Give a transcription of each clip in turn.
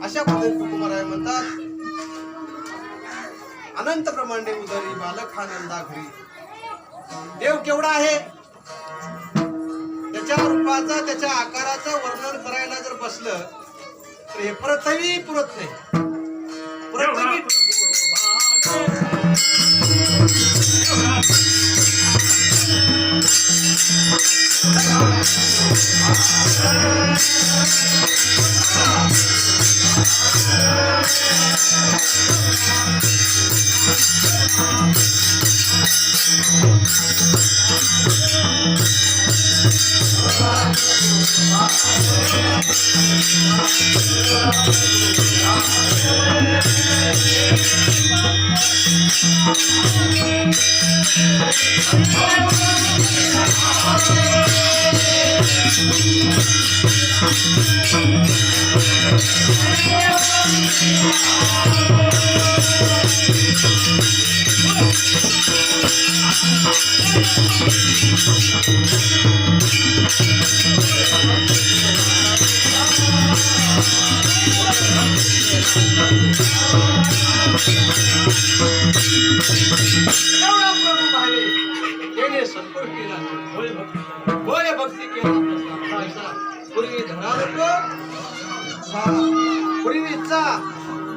अशा पद्धतीने तुकोबाराय म्हणतात, अनंत ब्रह्मांडे उदरी बालक हा नंदा घरी. देव केवढा आहे त्याच्या रूपाचा त्याच्या आकाराचं वर्णन करायला जर बसलं तर हे प्रथवी पुरत नाही. प्रथवी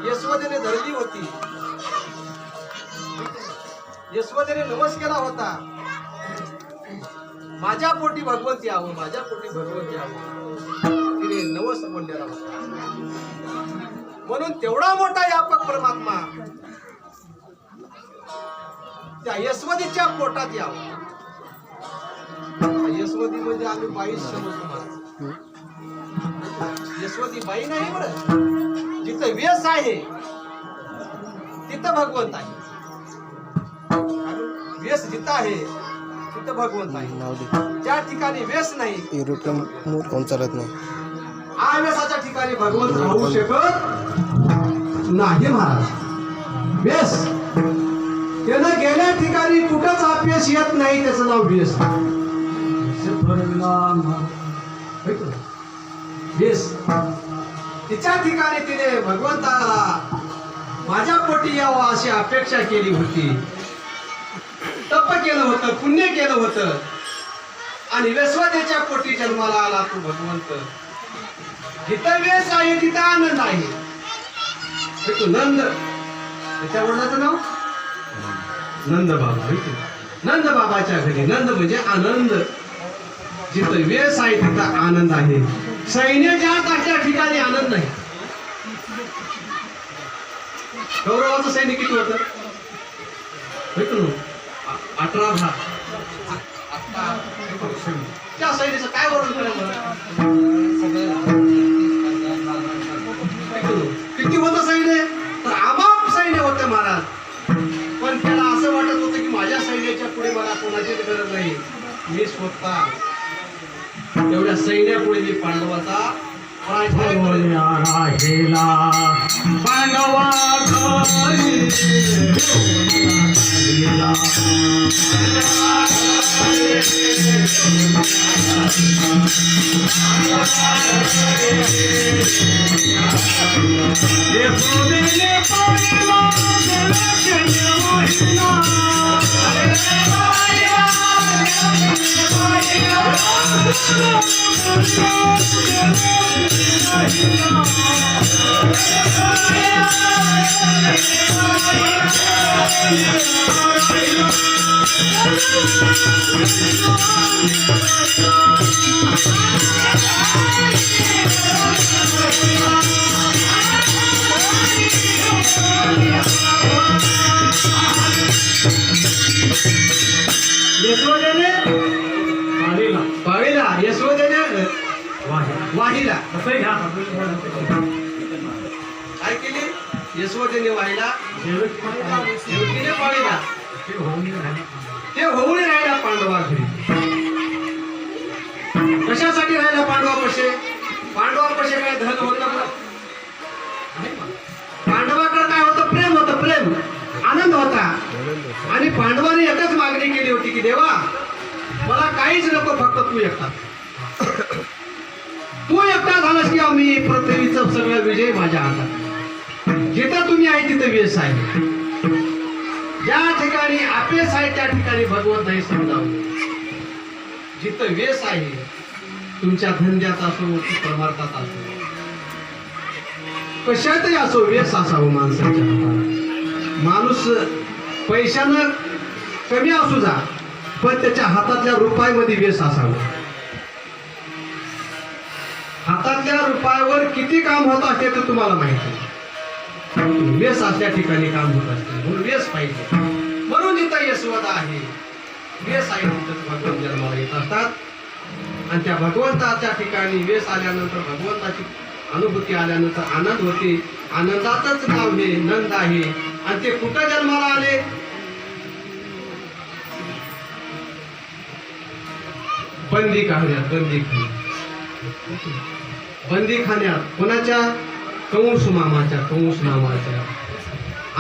यशोदेने धरली होती. यशोदेने नवस केला होता, माझ्या पोटी भगवंत यावं, माझ्या पोटी भगवंत यावं. तिने नवस बोललेला होता. म्हणून तेवढा मोठा यापक परमात्मा त्या यशोदेच्या पोटात यावं. यशोदी म्हणजे आम्ही बाई समजतो. यशोदी बाई नाही बरं. जिथं व्यस आहे तिथं भगवंत आहे. व्यस जिथं आहे तिथं भगवंत आहे. ज्या ठिकाणी व्यस नाही चालत नाही, आव्यसाच्या ठिकाणी भगवंत राहू शकत नाही महाराज. व्यस त्यानं गेल्या ठिकाणी कुठंच अपयश येत नाही, त्याचं नाव व्यस. व्यस तिच्या ठिकाणी तिने भगवंताला माझ्या पोटी यावं अशी अपेक्षा केली होती. तप केलं होतं, पुण्य केलं होतं आणि व्यसवदेच्या पोटी जन्माला आला तू भगवंत. जिथं व्यस आहे तिथं आनंद आहे. तू नंद, त्याच्या वडिलाचं नाव नंद बाबा. नंद बाबाच्या घरी नंद म्हणजे आनंद. जिथं व्यस आहे तिथं आनंद आहे. सैन्य ज्या त्या ठिकाणी आनंद नाही. कौरवाचं सैन्य किती होतं? 18 भाग. त्या सैन्याचं काय वर्णन करायचं? किती होतं सैन्य? तर अमाप सैन्य होतं महाराज. पण त्याला असं वाटत होतं की माझ्या सैन्याच्या पुढे मला कोणाचीच गरज नाही, मी स्वतः एवढ्या सैन्यापुढे मी पांडवाचा वाहिला काय केली? यशोदेने वाहिला, देवकीने वाहिला. ते होऊन राहिला पांडवा घरी. कशासाठी राहिला पांडवापाशी? पांडवापाशी काय धन होतं? पांडवाकडे काय होतं? प्रेम होतं, प्रेम, आनंद होता. आणि पांडवाने एकच मागणी केली होती की देवा मला काहीच नको, फक्त तू एकटा. तू एकटा झाला विश्वास घ्या, मी पृथ्वीचा सगळा विजय माझ्या हातात. जिथं तुम्ही आहे तिथं वेस आहे. ज्या ठिकाणी अपेस आहे त्या ठिकाणी भगवंत आहे समजावं. जिथं वेस आहे, तुमच्या धंद्यात असो की परमार्थात असो, कशातही असो वेस असावं माणसाच्या हातात. माणूस पैशानं कमी असू जा, पण त्याच्या हातातल्या रुपयामध्ये वेस असावं. हातातल्या रुपयावर किती काम होत असते ते तुम्हाला माहिती आहे. वेस असल्या ठिकाणी काम होत असते, म्हणून वेस पाहिजे. म्हणून जिथं यशवदा आहे, वेस आहे, तिथं भगवंत जन्माला येत असतात. आणि त्या भगवंताच्या ठिकाणी वेस आल्यानंतर, भगवंताची अनुभूती आल्यानंतर आनंद होते. आनंदाचंच नाव हे नंद आहे. आणि ते कुठं जन्माला आले? बंदीखान्यात. बंदीखान्यात कोणाच्या? कंस मामाच्या, कंस नावाच्या.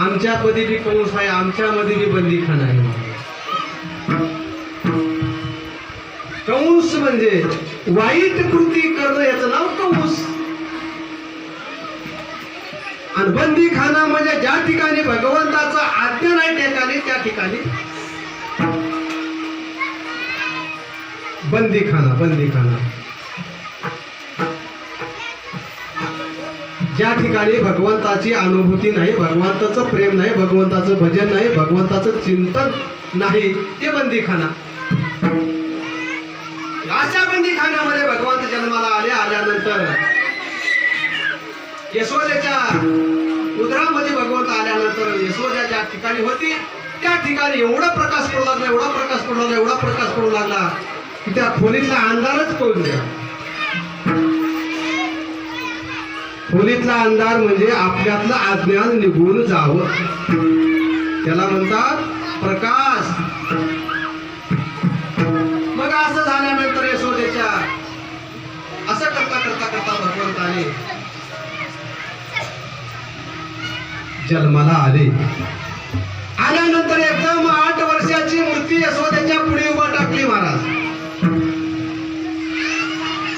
आमच्यामध्ये बी कंस आहे, आमच्यामध्ये बी बंदीखाना आहे. कंस म्हणजे वाईट कृती करणं, याचं नाव कंस. आणि बंदीखाना म्हणजे ज्या ठिकाणी भगवंताचा आज्ञा नाही ठिकाणी, त्या ठिकाणी बंदीखाना. ज्या ठिकाणी भगवंताची अनुभूती नाही, भगवंताचं प्रेम नाही, भगवंताचं भजन नाही, भगवंताचं चिंतन नाही, ते बंदीखाना. अशा बंदीखान्यामध्ये भगवंत जन्माला आले. आल्यानंतर यशोदेच्या उदरामध्ये भगवंत आल्यानंतर यशोदा ज्या ठिकाणी होती त्या ठिकाणी एवढा प्रकाश पडू लागला, एवढा प्रकाश पडू लागला, एवढा प्रकाश पडू लागला की त्या खोलीतला अंधारच पळून गेला. खोलीतला अंधार म्हणजे आपल्यातलं अज्ञान निघून जावं, त्याला म्हणतात प्रकाश. मग असं झाल्यानंतर यशोदेच्या असं करता करता करता भगवंताने जन्माला आले. आल्यानंतर एकदम 8 वर्षाची मूर्ती यशोदेच्या पुढे उभा टाकली महाराज.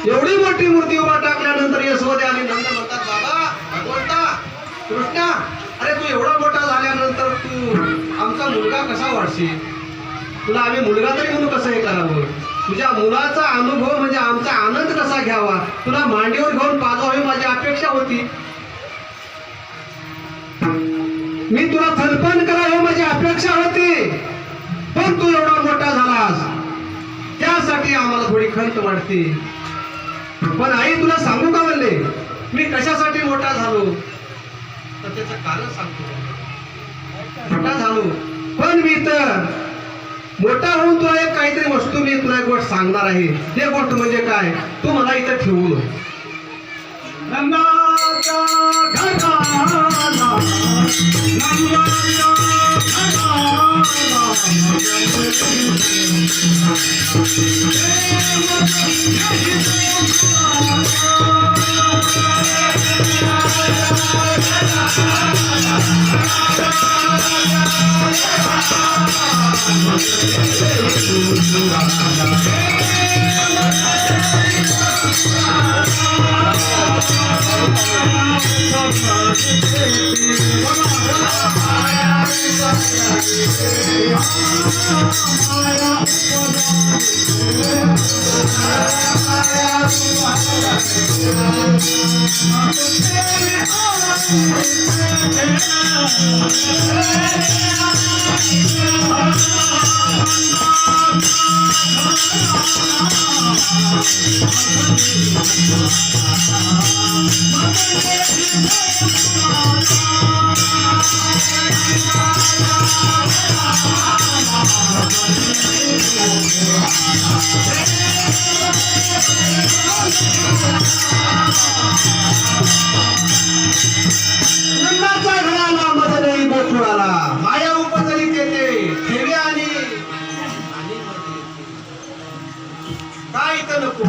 एवढी मोठी मूर्ती उभा टाकल्यानंतर यशोदे आणि नंद म्हणतात, बाबा भगवंता कृष्णा, अरे तू एवढा मोठा झाल्यानंतर तू आमचा मुलगा कसा वाढशील? तुला आम्ही मुलगा तरी म्हणून कसं हे करावं? तुझ्या मुलाचा अनुभव म्हणजे आमचा आनंद कसा घ्यावा? तुला मांडीवर घेऊन पाजावे माझी अपेक्षा होती. मी तुला थलपण करावं माझी अपेक्षा होती. पण तू एवढा मोठा झालास, त्यासाठी आम्हाला थोडी खंत वाटते. पण आई तुला सांगू का म्हणले, मी कशासाठी मोठा झालो? तर त्याचं कारण सांगतो. मोठा झालो, पण मी तर मोठा होऊन तुला एक काहीतरी वस्तू मी तुला एक गोष्ट सांगणार आहे. ते गोष्ट म्हणजे काय? तू मला इथं ठेवून नंदाच्या घराला, माया उपजली तेथे ठेवे आणि काय इथं नको.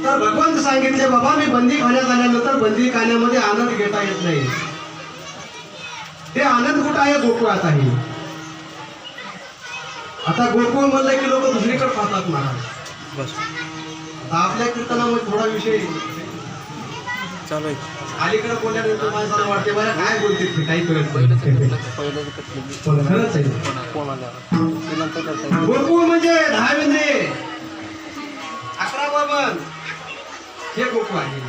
तर भगवंत सांगितले, बाबा मी बंदी खाण्यात आल्यानंतर बंदी खाण्यामध्ये आनंद घेता येत नाही. ते आनंद कुठं आहे? गोकुळात आहे. आता गोकुळ म्हणलं की लोक दुसरीकडे पाहतात महाराज. आपल्या कीर्तनामध्ये थोडा विषय चालू आहे. अलीकडे बोलल्यानंतर माणसाला वाटते मला काय बोलते ते काही कळत नाही. खरंच आहे. गोकुळ म्हणजे 10 विंद्रे 11 वर्मन हे गोकुळ आहे.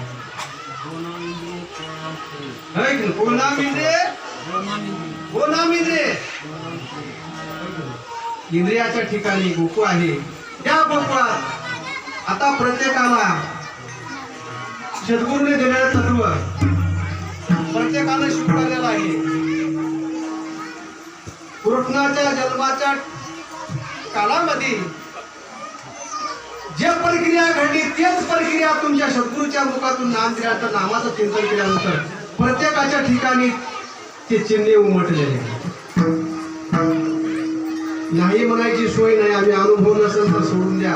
इंद्रियाच्या ठिकाणी गोकुळ आहे. त्या गोकुळात आता प्रत्येकाला सद्गुरूने दिलेलं तत्व प्रत्येकाला शिकवलेलं आहे. कृष्णाच्या जन्माच्या कालामध्ये जे प्रक्रिया घडली तेच प्रक्रिया तुमच्या सद्गुरूच्या मुखातून नामदेवाच्या नामाचं चिंतन केल्यानंतर प्रत्येकाच्या ठिकाणी ते चिन्हे उमटलेले नाही. म्हणायची सोय नाही. आम्ही अनुभव नसेल तर सोडून द्या.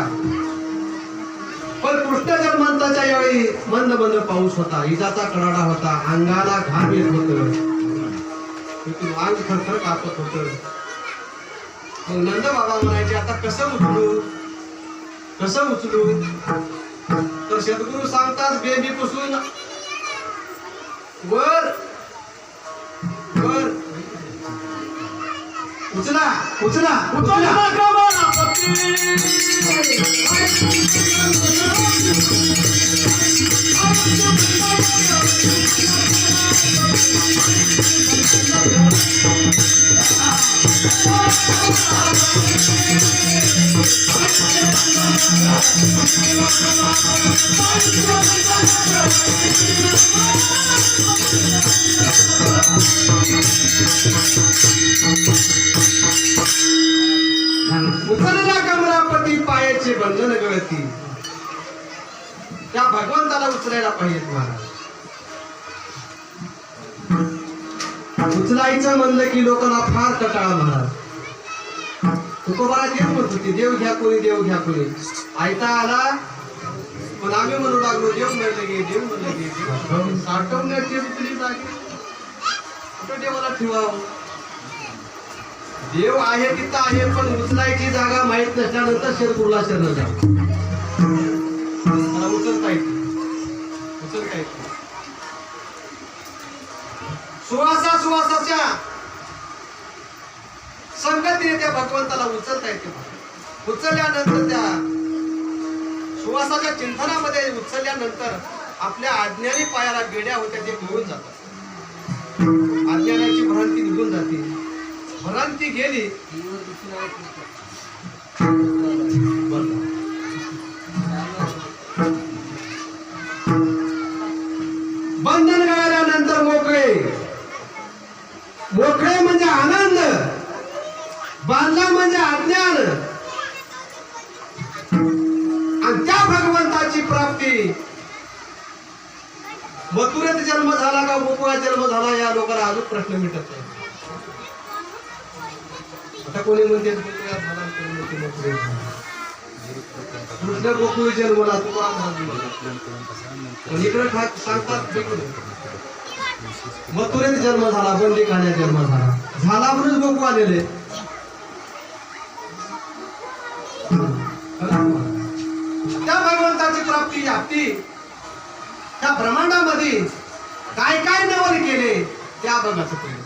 पण कृष्ण जन्मांताच्या यावेळी मंद मंद पाऊस होता. इजाचा कडाडा होता. अंगाला घाम येत होतं. अंग थरथर कापत होतं. मग नंद बाबा म्हणायचे आता कसं उचलू कसं उचलू. तर सद्गुरू सांगतात बेबी पुसून वर वर उचला उचला उचला. उचलला कमलापती पायाचे बंधन गळती. त्या भगवंताला उचलायला पाहिजे तुम्हाला. उचलायचं म्हणलं की लोकांना फार कटाळा महाराज. तुकोबाला देव म्हणत होते देव घ्या कोणी देव घ्या कोणी. आयता आला पण आम्ही म्हणू लागलो देव म्हणलं गे देव म्हणलं गे. साठवण्याची उचली जागी कुठं देवाला ठेवावं. देव आहे तिथं आहे पण उचलायची जागा माहित नसल्यानंतर सद्गुरूला शरण जा. मला उचलता येते उचलता येते. सुवासाच्या संगतीने त्या भगवंताला उचलता येते. उचलल्यानंतर त्या सुवासाच्या चिंतनामध्ये उचलल्यानंतर आपल्या अज्ञानी पायाला बेड्या होत्या ते निघून जातात. अज्ञानाची भ्रांती निघून जाते. भ्रांती गेली बंधन गळाल्यानंतर मोकळे. मोकळे म्हणजे आनंद. बांधला म्हणजे अज्ञान. आणि त्या भगवंताची प्राप्ती. मथुरेत जन्म झाला का गोकुळात जन्म झाला या लोकांना अजून प्रश्न मिटत नाही. आता कोणी म्हणते गोकुळात झाला कोणी म्हणते मथुरेत झाला. कृष्ण गोकुळ जन्मला तुला इकडे सांगतात मथुरेत जन्म झाला बंदी खाण्यात जन्म झाला. झाला म्हणून गोकुळ आलेले. त्या भगवंताची प्राप्ती व्याप्ती त्या ब्रह्मांडामध्ये काय काय नवल केले त्या बघायचं पहिले.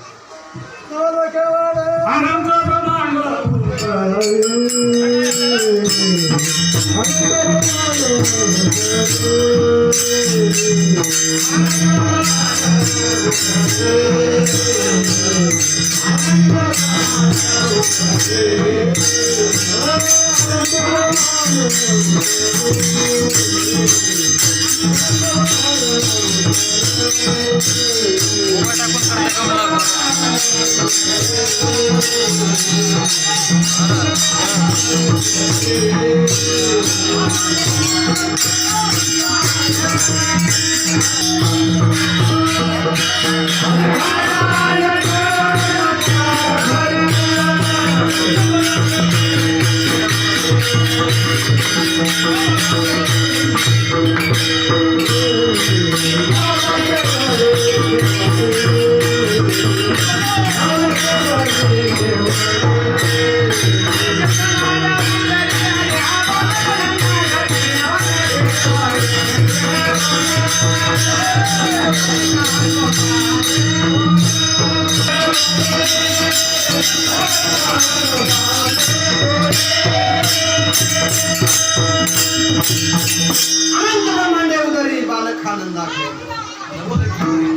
नवल केवढी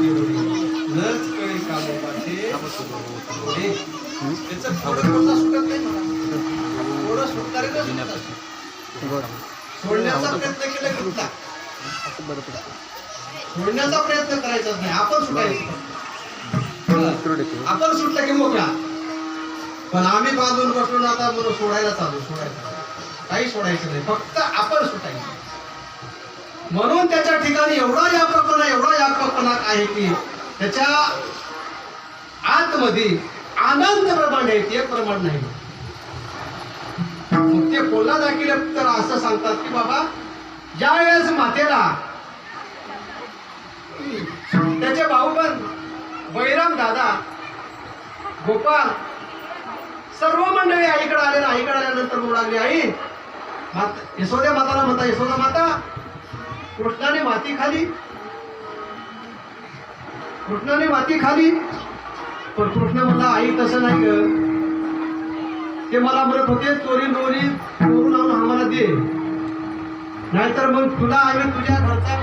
नच कळे कामोबाचे थोडे. त्याचं थोडं थोडं सुटत नाही मला. थोडं सुटणारे तर सुटतात. सोडण्याचा प्रयत्न केला की सुटतात. सोडण्याचा प्रयत्न करायचा नाही, आपण सुटायचं. आपण सुटलं की मोकळा. पण आम्ही बांधून बसून आता म्हणून सोडायला सोडायचं काही सोडायचं नाही, फक्त आपण सुटायचं. म्हणून त्याच्या ठिकाणी एवढा व्यापकपणा आहे की त्याच्या आतमध्ये आनंद प्रमाण आहे, ते प्रमाण नाही. मग ते कोल्हा दाखिले तर असं सांगतात की बाबा ज्या वेळेस मातेला त्याचे भाऊ पण बैराम दादा गोपाळ सर्व मंडळी आईकडे आल्यानंतर म्हणू लागली, आई यशोदा माताला म्हणता, यशोदा माता कृष्णाने माती खाली. पण कृष्ण म्हणला, आई तसं नाही ग, ते मला म्हणत होते चोरून आणून आम्हाला दे, नाहीतर मग तुला आम्ही तुझ्या घरचा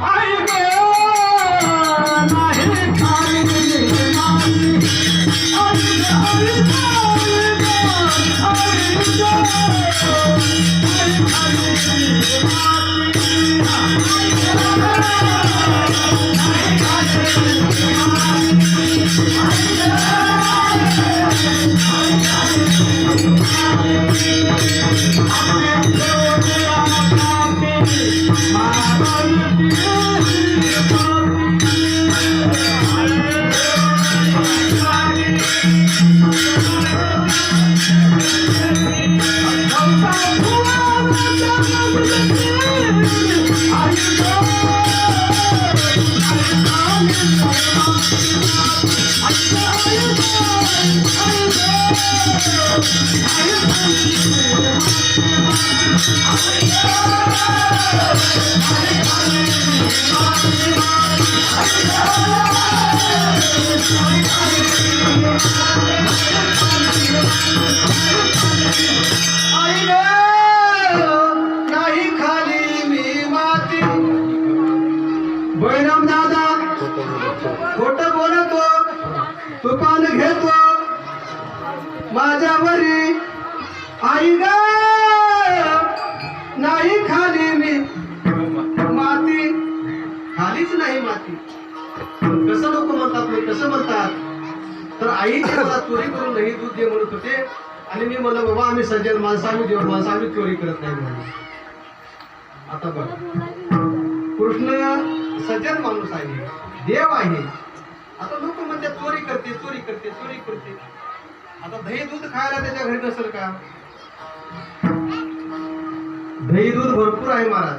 नाही खाली मी माती. बैराम दादा खोट बोलतो, तुफान घेतो माझ्यावरी, आई ग नाही खाली मी माती. खालीच नाही माती. कसं लोक म्हणतात, कसं म्हणतात तर आई मला चोरी करून नाही दूध दे म्हणत होते, आणि मी म्हणलं बाबा आम्ही सज्जन माणसं, आम्ही देव माणसं, आम्ही चोरी करत नाही म्हणून. आता बघ, कृष्ण सज्जन माणूस आहे, देव आहे. आता लोक म्हणतात चोरी करते. आता दही दूध खायला त्याच्या घरी नसेल का? दही दूध भरपूर आहे महाराज.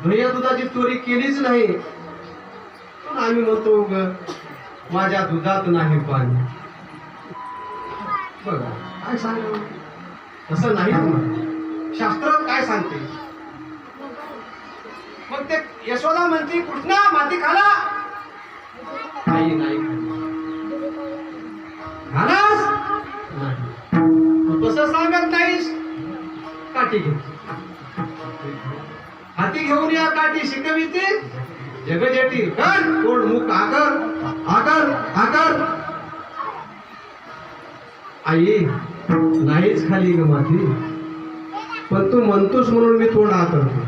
दही दुधाची चोरी केलीच नाही, पण आम्ही म्हणतो माझ्या दुधात नाही पाणी. बघा काय सांग, तसं नाही. शास्त्र काय सांगते? मग ते यशोदा म्हणते कृष्णा माती खाला, आई नाही खालास नाही. तसं सांगत नाहीस, काठी घे, हाती घेऊन या काठी शिकविते जगजेटी कर, तोड मुख आकर. आई नाहीच खाली ग माती, पण तू म्हणतोस म्हणून मी तोंड आ करतो.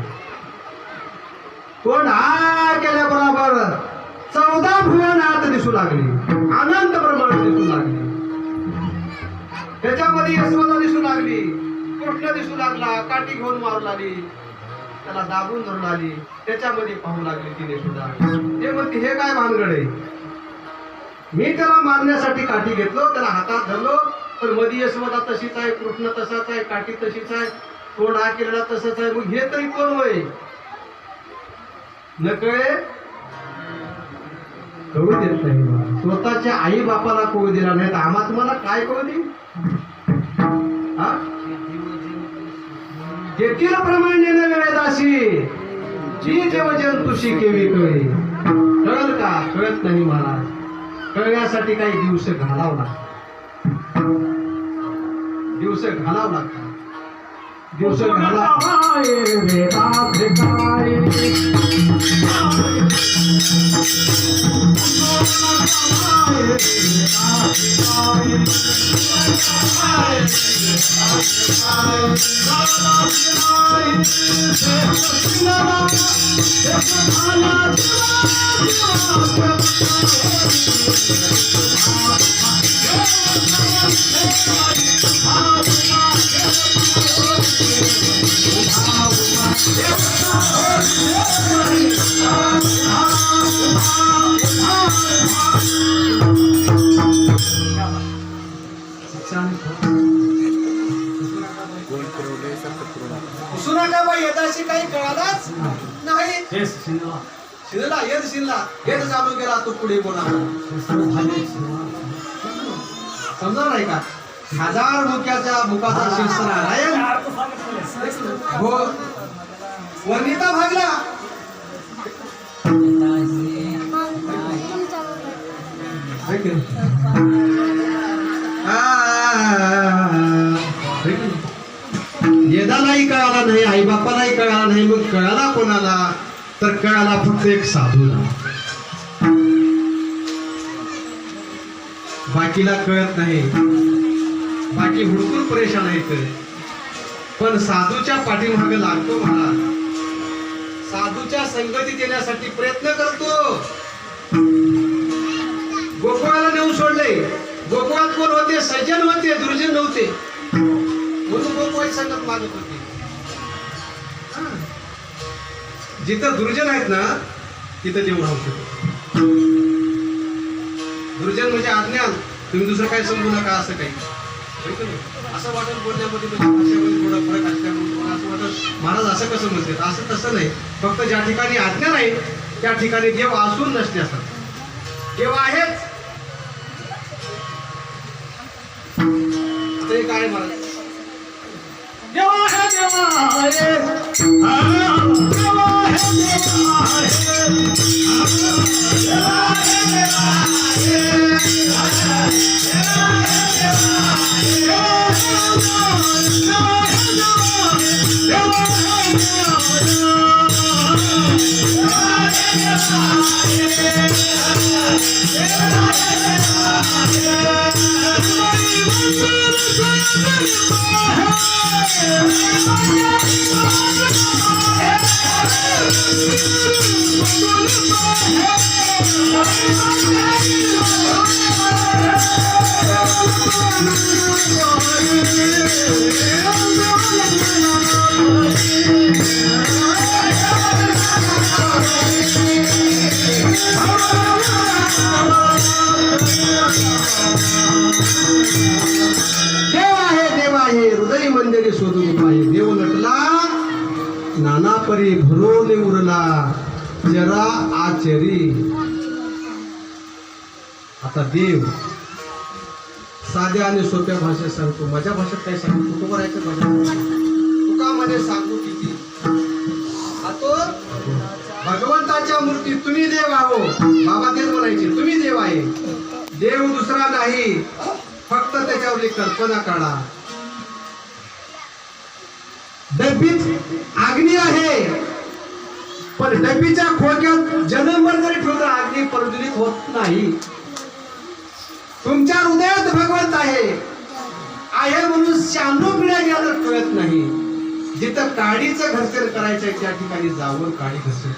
तोंड आ केल्या बरोबर 14 भुवन आत दिसू लागली, अनंत प्रमाण दिसू लागली. त्याच्यामध्ये यशोदा दिसू लागली, कृष्ण दिसू लागला, काठी घेऊन मारू लागली, त्याला दाबून धरून आली, त्याच्यामध्ये पाहू लागली तिने सुद्धा. ते म्हणते हे काय भानगड आहे, मी त्याला मारण्यासाठी काठी घेतलो, त्याला हातात धरलो, तर मध्ये यशोदा तशीच आहे, कृष्ण तसाच आहे, काठी तशीच आहे, तोंड हा केलेला तसंच आहे. मग हे तरी कोण होय? न कळे कळू देत नाही. स्वतःच्या आई बापाला कळू दिला नाही तर आम्हा तुम्हाला काय कळू दे? जेतील प्रमाणे वेदाशी जी देव जंतुशी केवी कळे. कळल का? कळत नाही महाराज. कळण्यासाठी काही दिवस घालावं लागतात, दिवस घालावं लागतात, दिवस घाला. गोल फिरवले सारखं फिरवलं. पुसू नका बाई येताशी काही कळालाच नाही. शिनला येत शिनला येत चालू केला तू पुढे बोला समजा नाही का 1000 मुख्याच्या मुखाचा शिस्त नारायण हो वनिता भागला येदालाही कळाला नाही आई बापालाही कळाला नाही मग कळाला कोणाला तर कळाला फक्त एक साधूला बाकीला कळत नाही बाकी हुडकून परेशान आहेत पण साधूच्या पाठीमागे लागतो महाराज साधूच्या संगतीत येण्यासाठी प्रयत्न करतो गोकुळाला नेऊन सोडले गोकुळात कोण होते सज्जन होते दुर्जन नव्हते म्हणून गोकुळाची संगत मागत होती जिथं दुर्जन आहेत ना तिथं देव राहू शकतो दुर्जन म्हणजे अज्ञान तुम्ही दुसरं काही समजू नका असं काही असं वाटत बोलण्यामध्ये भाषेमध्ये थोडा फरक असल्यामुळे तुम्हाला असं वाटत महाराज असं कसं म्हणतात असं तसं नाही फक्त ज्या ठिकाणी अज्ञान आहे त्या ठिकाणी देव असून नसते असतात देव आहेच आता हे काय महाराज देवा है देवा है देवा हृदय मंदिरे शोधून पाहिजे देव नटला नाना परी भरून उरला जरा आचरी आता देव साध्या आणि सोप्या भाषेत सांगतो माझ्या भाषेत काय सांगतो तू करायचं माझ्या तुका मध्ये सांगू किती आता भगवंताच्या मूर्ती तुम्ही देव आहो बाबा तेच म्हणायचे तुम्ही देव आहे देव दुसरा नाही फक्त त्याच्यावरली कल्पना काढा डब्बीत अग्नी आहे पण डब्बीच्या खोक्यात जन्मभर जरी ठेवला अग्नी प्रज्वलित होत नाही तुमच्या हृदयात भगवंत आहे म्हणून 96 पिढ्या गेलं कळत नाही जिथं काडीचं घरचेर करायचंय त्या ठिकाणी जावं काडी घरचेर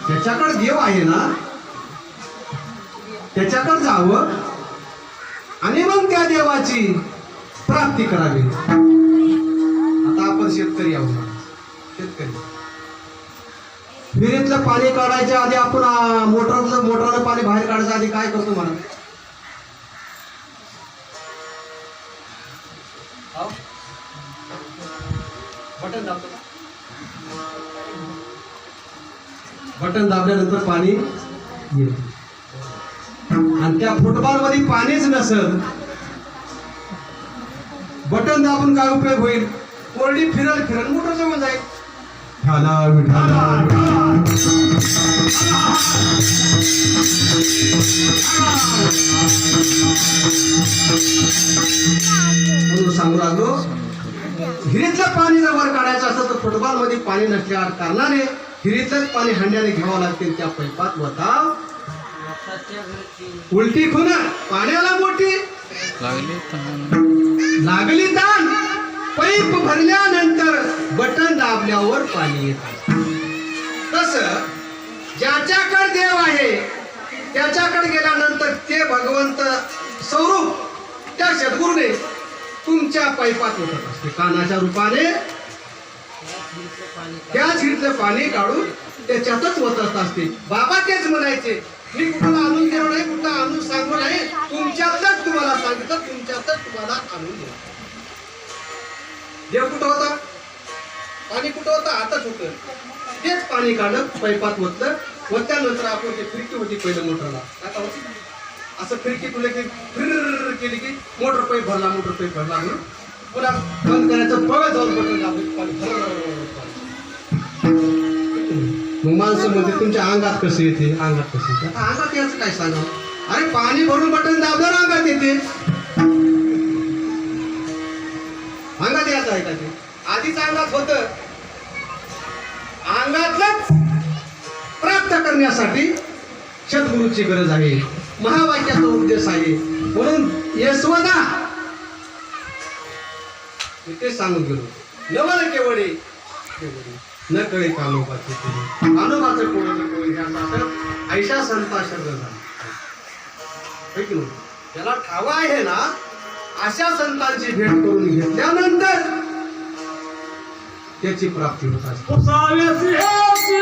त्याच्याकडे देव आहे ना त्याच्याकडे जावं आणि मग त्या देवाची प्राप्ती करावी आता आपण शेतकरी आहोत शेतकरी विहिरीतलं पाणी काढायच्या आधी आपण मोटरनं पाणी बाहेर काढायच्या आधी काय करतो म्हणा बटन दाबतो बटन दाबल्यानंतर पाणी येते आणि त्या फुटबॉल मध्ये पाणीच नसत बटन दाबून काय उपयोग होईल कोरडी फिरल मोटर जवळ जाईल म्हणून सांगू लागलो विहिरीतलं पाणी जर वर काढायचं असतं तर फुटबॉल मध्ये पाणी नसल्या कारणाने खिरीतच पाणी हांड्याने घ्यावं लागते त्या पैपात वताव उलटी खुन पाण्याला मोठी लागली तहान लागली ताण पैप भरल्यानंतर बटन दाबल्यावर पाणी येत. तस ज्याच्याकडे देव आहे त्याच्याकडे गेल्यानंतर ते भगवंत स्वरूप त्या सद्गुरूने तुमच्या पैपात उठत असते कानाच्या रूपाने. त्या झिरचं पाणी काढून त्याच्यातच वतत असते. बाबा तेच म्हणायचे मी कुणाला आणून गेलो नाही कुठं आणून सांगू नाही तुमच्यातच तुम्हाला सांगितलं तुमच्यातच तुम्हाला आणून दिलं. देव कुठं होता पाणी कुठं होतं आताच होतं तेच पाणी काढत पैपात ओतलं. ओतल्यानंतर आपण ते फिरकी होती पहिलं मोटरला आता होती असं फिरकी तुला की फिर केली की मोटर पैप भरला म्हणून पुन्हा बंद करायचं बघत जाऊन बटन दाबून पाणी मग माणसं म्हणते तुमच्या अंगात कसं येते आता अंगात याचं काय सांगा. अरे पाणी भरून बटन दाबल्यावर अंगात येते. अंगात यायचं आहे का ते आधीच अंगात होत. अंगातलंच प्राप्त करण्यासाठी सद्गुरूची गरज आहे. महावाक्याचा उपदेश आहे. म्हणून यशवदा ते सांगून गेलो नवल केवळे न कळे कानोबाचे कानोबाचं कोण ऐशा संता शब्द झाला. त्याला ठावा आहे ना अशा संतांची भेट करून घेतल्यानंतर त्याची प्राप्ती होत असते. उसाची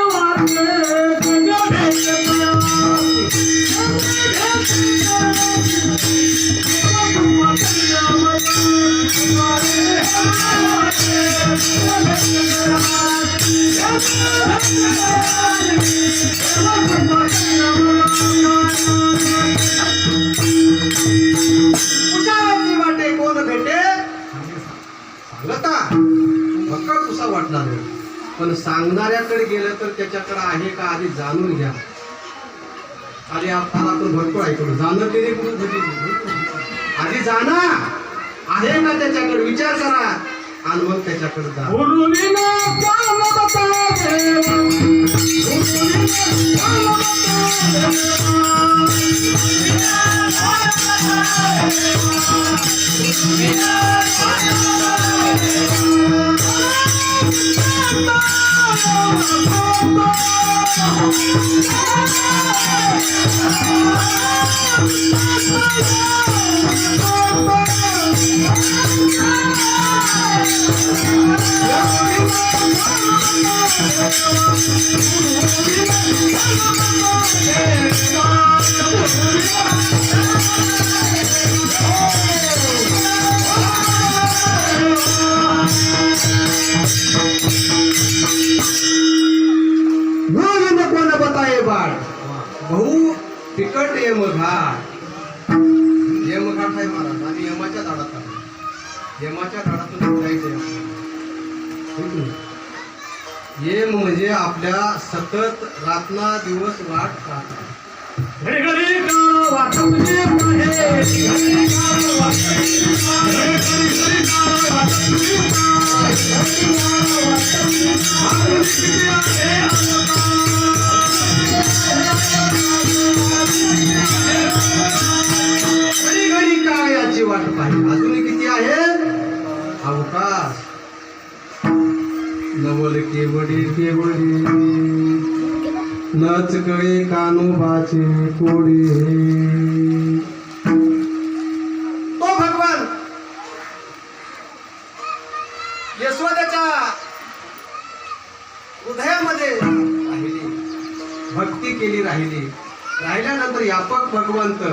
वाटे कोण भेटे सांगता भक्कड पुसा वाटणार नाही. पण सांगणाऱ्याकडे गेलं तर त्याच्याकडे आहे का आधी जाणून घ्या. आधी आपण भरपूर ऐकलो जाणं ते आधी जाणा आहे का त्याच्याकडे विचार करा आणि मग त्याच्याकडे जा. कोण बताये बाळ बहु तिकट यमघाट आहे महाराज आणि यमाच्या झाडात आहे. यमाच्या झाडातून जायचं. येम म्हणजे आपल्या सतत रातना दिवस वाट पाहतात. घडी घडी काळाची वाट पाहिजे. अजून किती आहे अवकाश. नवल केवडी नच कळे कानोबाचे कोडे. ओ भगवान यशोदेच्या हृदयामध्ये राहिली भक्ती केली राहिल्यानंतर यापक भगवंत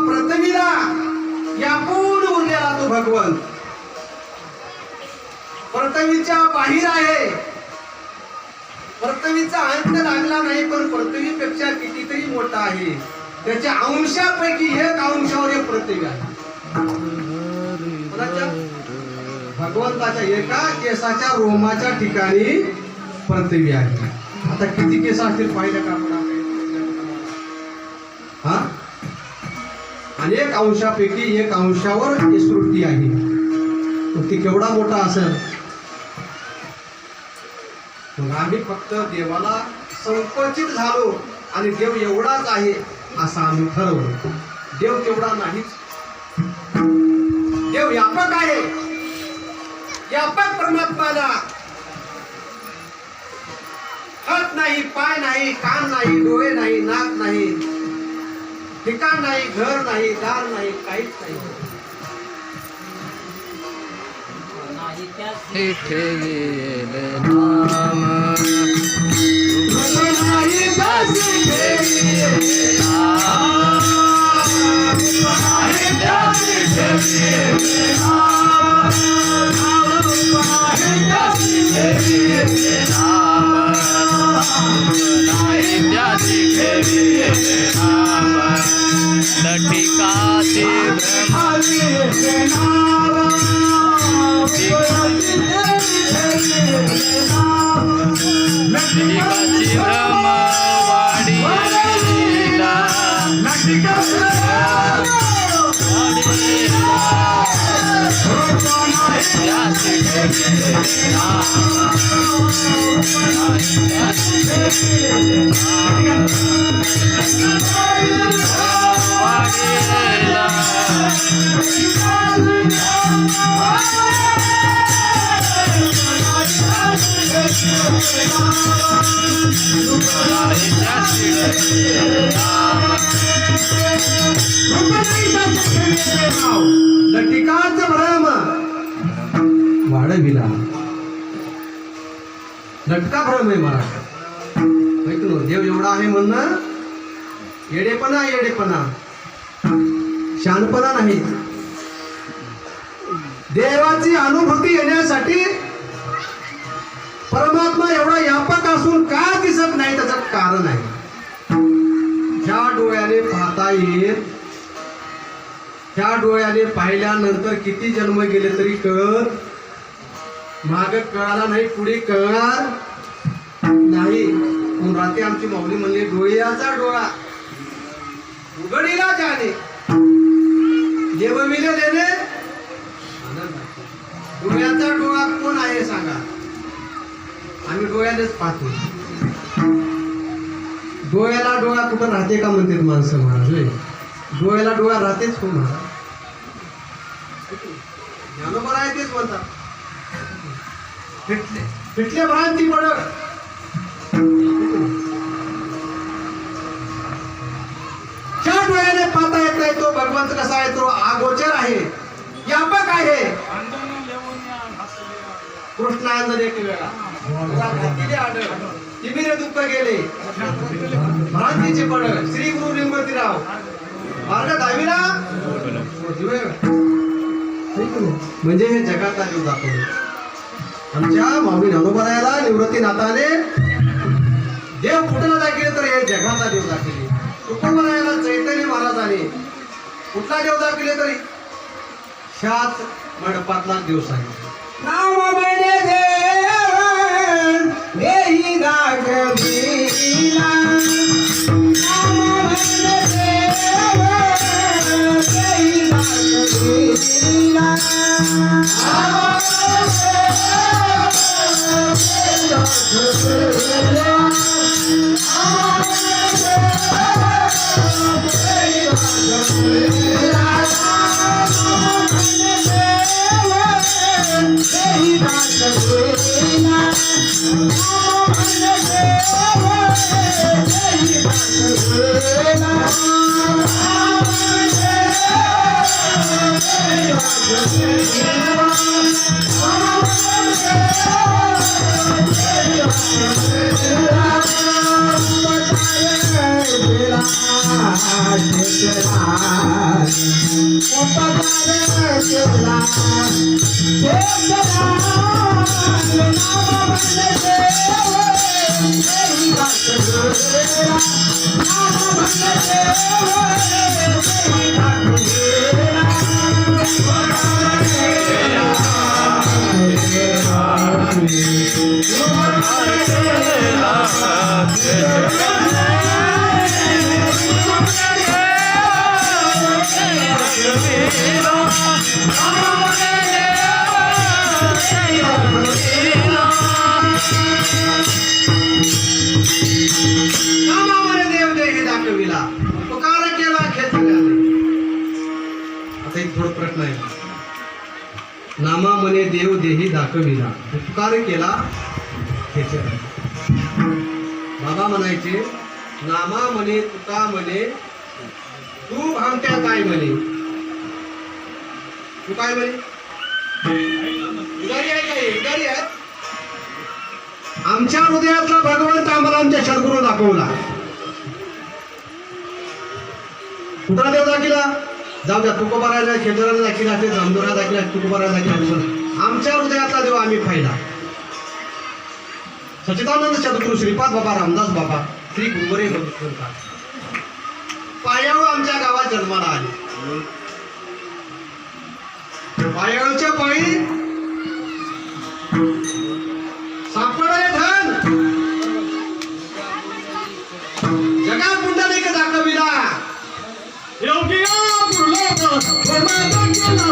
पृथ्वीला यापून उरलेला तो भगवंत पृथ्वीच्या बाहेर आहे. पृथ्वीचा अंत लागला नाही पण पृथ्वीपेक्षा कितीतरी मोठा आहे. त्याच्या अंशापैकी एक अंशावर एक पृथ्वी आहे. भगवंताच्या एका केसाच्या रोमाच्या ठिकाणी पृथ्वी आहे. आता किती केस असतील पाहिलं का आपण हा अनेक अंशापैकी एक अंशावर ही सृष्टी आहे. ती केवढा मोठा असेल आम्ही फक्त देवाला संकोचित झालो आणि देव एवढाच आहे असं आम्ही ठरवलं. देव तेवढा नाहीच. देव व्यापक आहे. व्यापक परमात्माला हात नाही, पाय नाही, कान नाही, डोळे नाही, नाक नाही, ठिकाण नाही, घर नाही, दार नाही, काहीच नाही. ठेवील नाम लटिकाचे लटिकाच भ्रम वाढविला. लटका भ्रम आहे मला. देव एवढा आहे म्हणणं येडेपणा, येडेपणा, शहाणपणा नाही. देवाची अनुभूती येण्यासाठी परमात्मा एवढा व्यापक असून का दिसत नाही त्याचं कारण आहे. ज्या डोळ्याने पाहता येईल त्या डोळ्याने पाहिल्यानंतर किती जन्म गेले तरी कळत, माग कळाला नाही, पुढे कळणार नाही. म्हणून रात्री आमची माऊली म्हणली, डोळ्याचा डोळा उघडीला जाणे देवविले देणे. डोळ्याचा डोळा कोण आहे सांगा. आम्ही डोळ्यानेच पाहतो. डोळ्याला डोळा कुठं राहते का म्हणतात माणसं महाराज. डोळ्याला डोळा राहतेच हो महाराज. ज्ञानोबर आहे तेच म्हणतात. फिटले भ्रांती पडत. ज्या डोळ्याने पाहता येत नाही तो भगवंत कसा आहे, तो अगोचर आहे, व्यापक आहे. कृष्णांजन एक वेळा तिमिरे दुःख गेले, भ्रांतीचे पडत. श्री गुरु लिंगोतीराव मार्ग दाविला म्हणजे हे जगाचा जीव दाखवले. आमच्या माऊली ज्ञानोबरायाला निवृत्तीनाथाने देव कुठला दाखले तर हे जगाचा देव दाखले. तुकोबरायाला चैतन्य महाराजाने कुठला देव दाखले तरी ह्याच मंडपातला देव सांगितला. नाम म्हणे देव देही दाखविला. नाम म्हणे देव देही दाखविला. देव देही दाखविला, उपकार केला त्याचे. बाबा म्हणायचे, नामा म्हणे तुका म्हणे तू भामट्या काय म्हणे. तू काय म्हणे? उदारी आहे काय? उदारी आहे. आमच्या हृदयातला भगवंत आम्हाला आमच्या सद्गुरू दाखवला. कुठला देव दाखिला? जाऊ द्या, तुकोबाराला खेळायला दाखिला, ते जामदोरा दाखिला, तुकोबाराला दाखिला. आमच्या हृदयातला देव आम्ही पाहिला. सच्चिदानंद सद्गुरू श्रीपाद बाबा, रामदास बाबा, श्री गुरुवरे म्हणतात, पायावर आमच्या गावात जन्माला आले. पायाळच्या पायी सापडले धन, जगा पुंडलिक दाखविला. योगिया पुरलोक धर्माचा केला.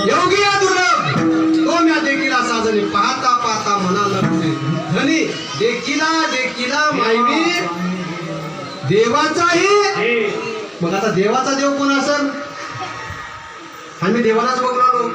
योगी या दुर्लभ तो म्या देखील असा जणी पाहता पाहता मना लागते धनी देखिला देखिला मायवी देवाचाही. मग आता देवाचा देव कोण असेल? आम्ही देवालाच बघून आलो.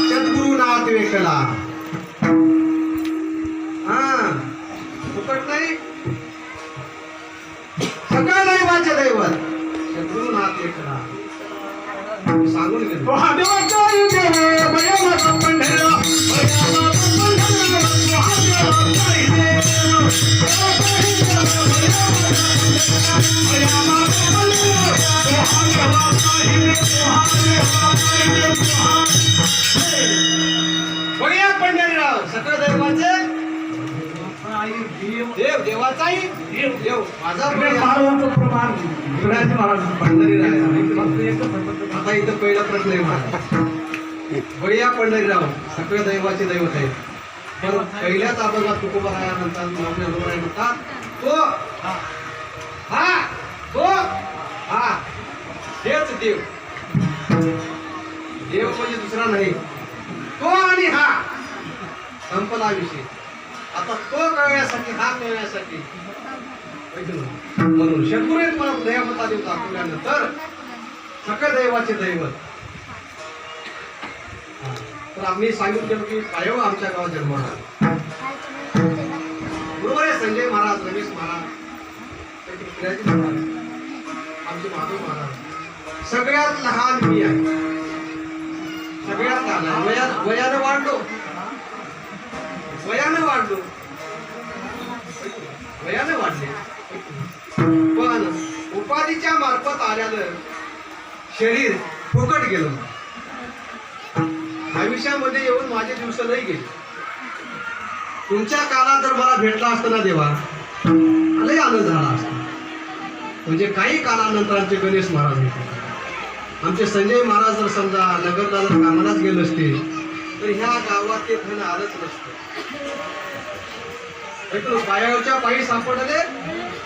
सद्गुरुनाथ वेकला. फुकट नाही, सगळं दैवाचे दैवत सद्गुरुनाथ वेकला. सांगून गेलो बघूया पंढरीराव. सकळ दैवाचे देव, देवाचाही देव माझा पंढरीराव. आता इथं पहिला प्रश्न आहे माझा. बघूया पंढरीराव सकळ दैवाचे दैवत आहे. पण पहिल्याच आपण तुकोबाराया म्हणतात, म्हणतात तो हा हेच देव. देव म्हणजे दुसरा नाही, तो आणि हा संपला विषय. आता तो कळण्यासाठी हा कळण्यासाठी म्हणून सद्गुरूने तुम्हाला दयामता देव दाखवल्यानंतर सकळ दैवाचे दैवत. तर आम्ही सांगितलं की पायव आमच्या गावात जन्माला बरोबर आहे. संजय महाराज, रमेश महाराज, आमचे माधव महाराज. सगळ्यात लहान मी आहे, सगळ्यात लहान आहे. वयानं वाढलो, वयाने वाढले. पण उपाधीच्या मार्फत आल्यानं शरीर फुकट गेलं. आयुष्यामध्ये येऊन माझे दिवस नाही गेले. तुमच्या काळात जर मला भेटला असताना देवा, लय आनंद झाला असता. म्हणजे काही काळानंतर आमचे गणेश महाराज होते, आमचे संजय महाराज जर समजा नगरला जर कामालाच गेले असते तर ह्या गावात ते धन आलंच नसतं. पायावरच्या पायी सापडले.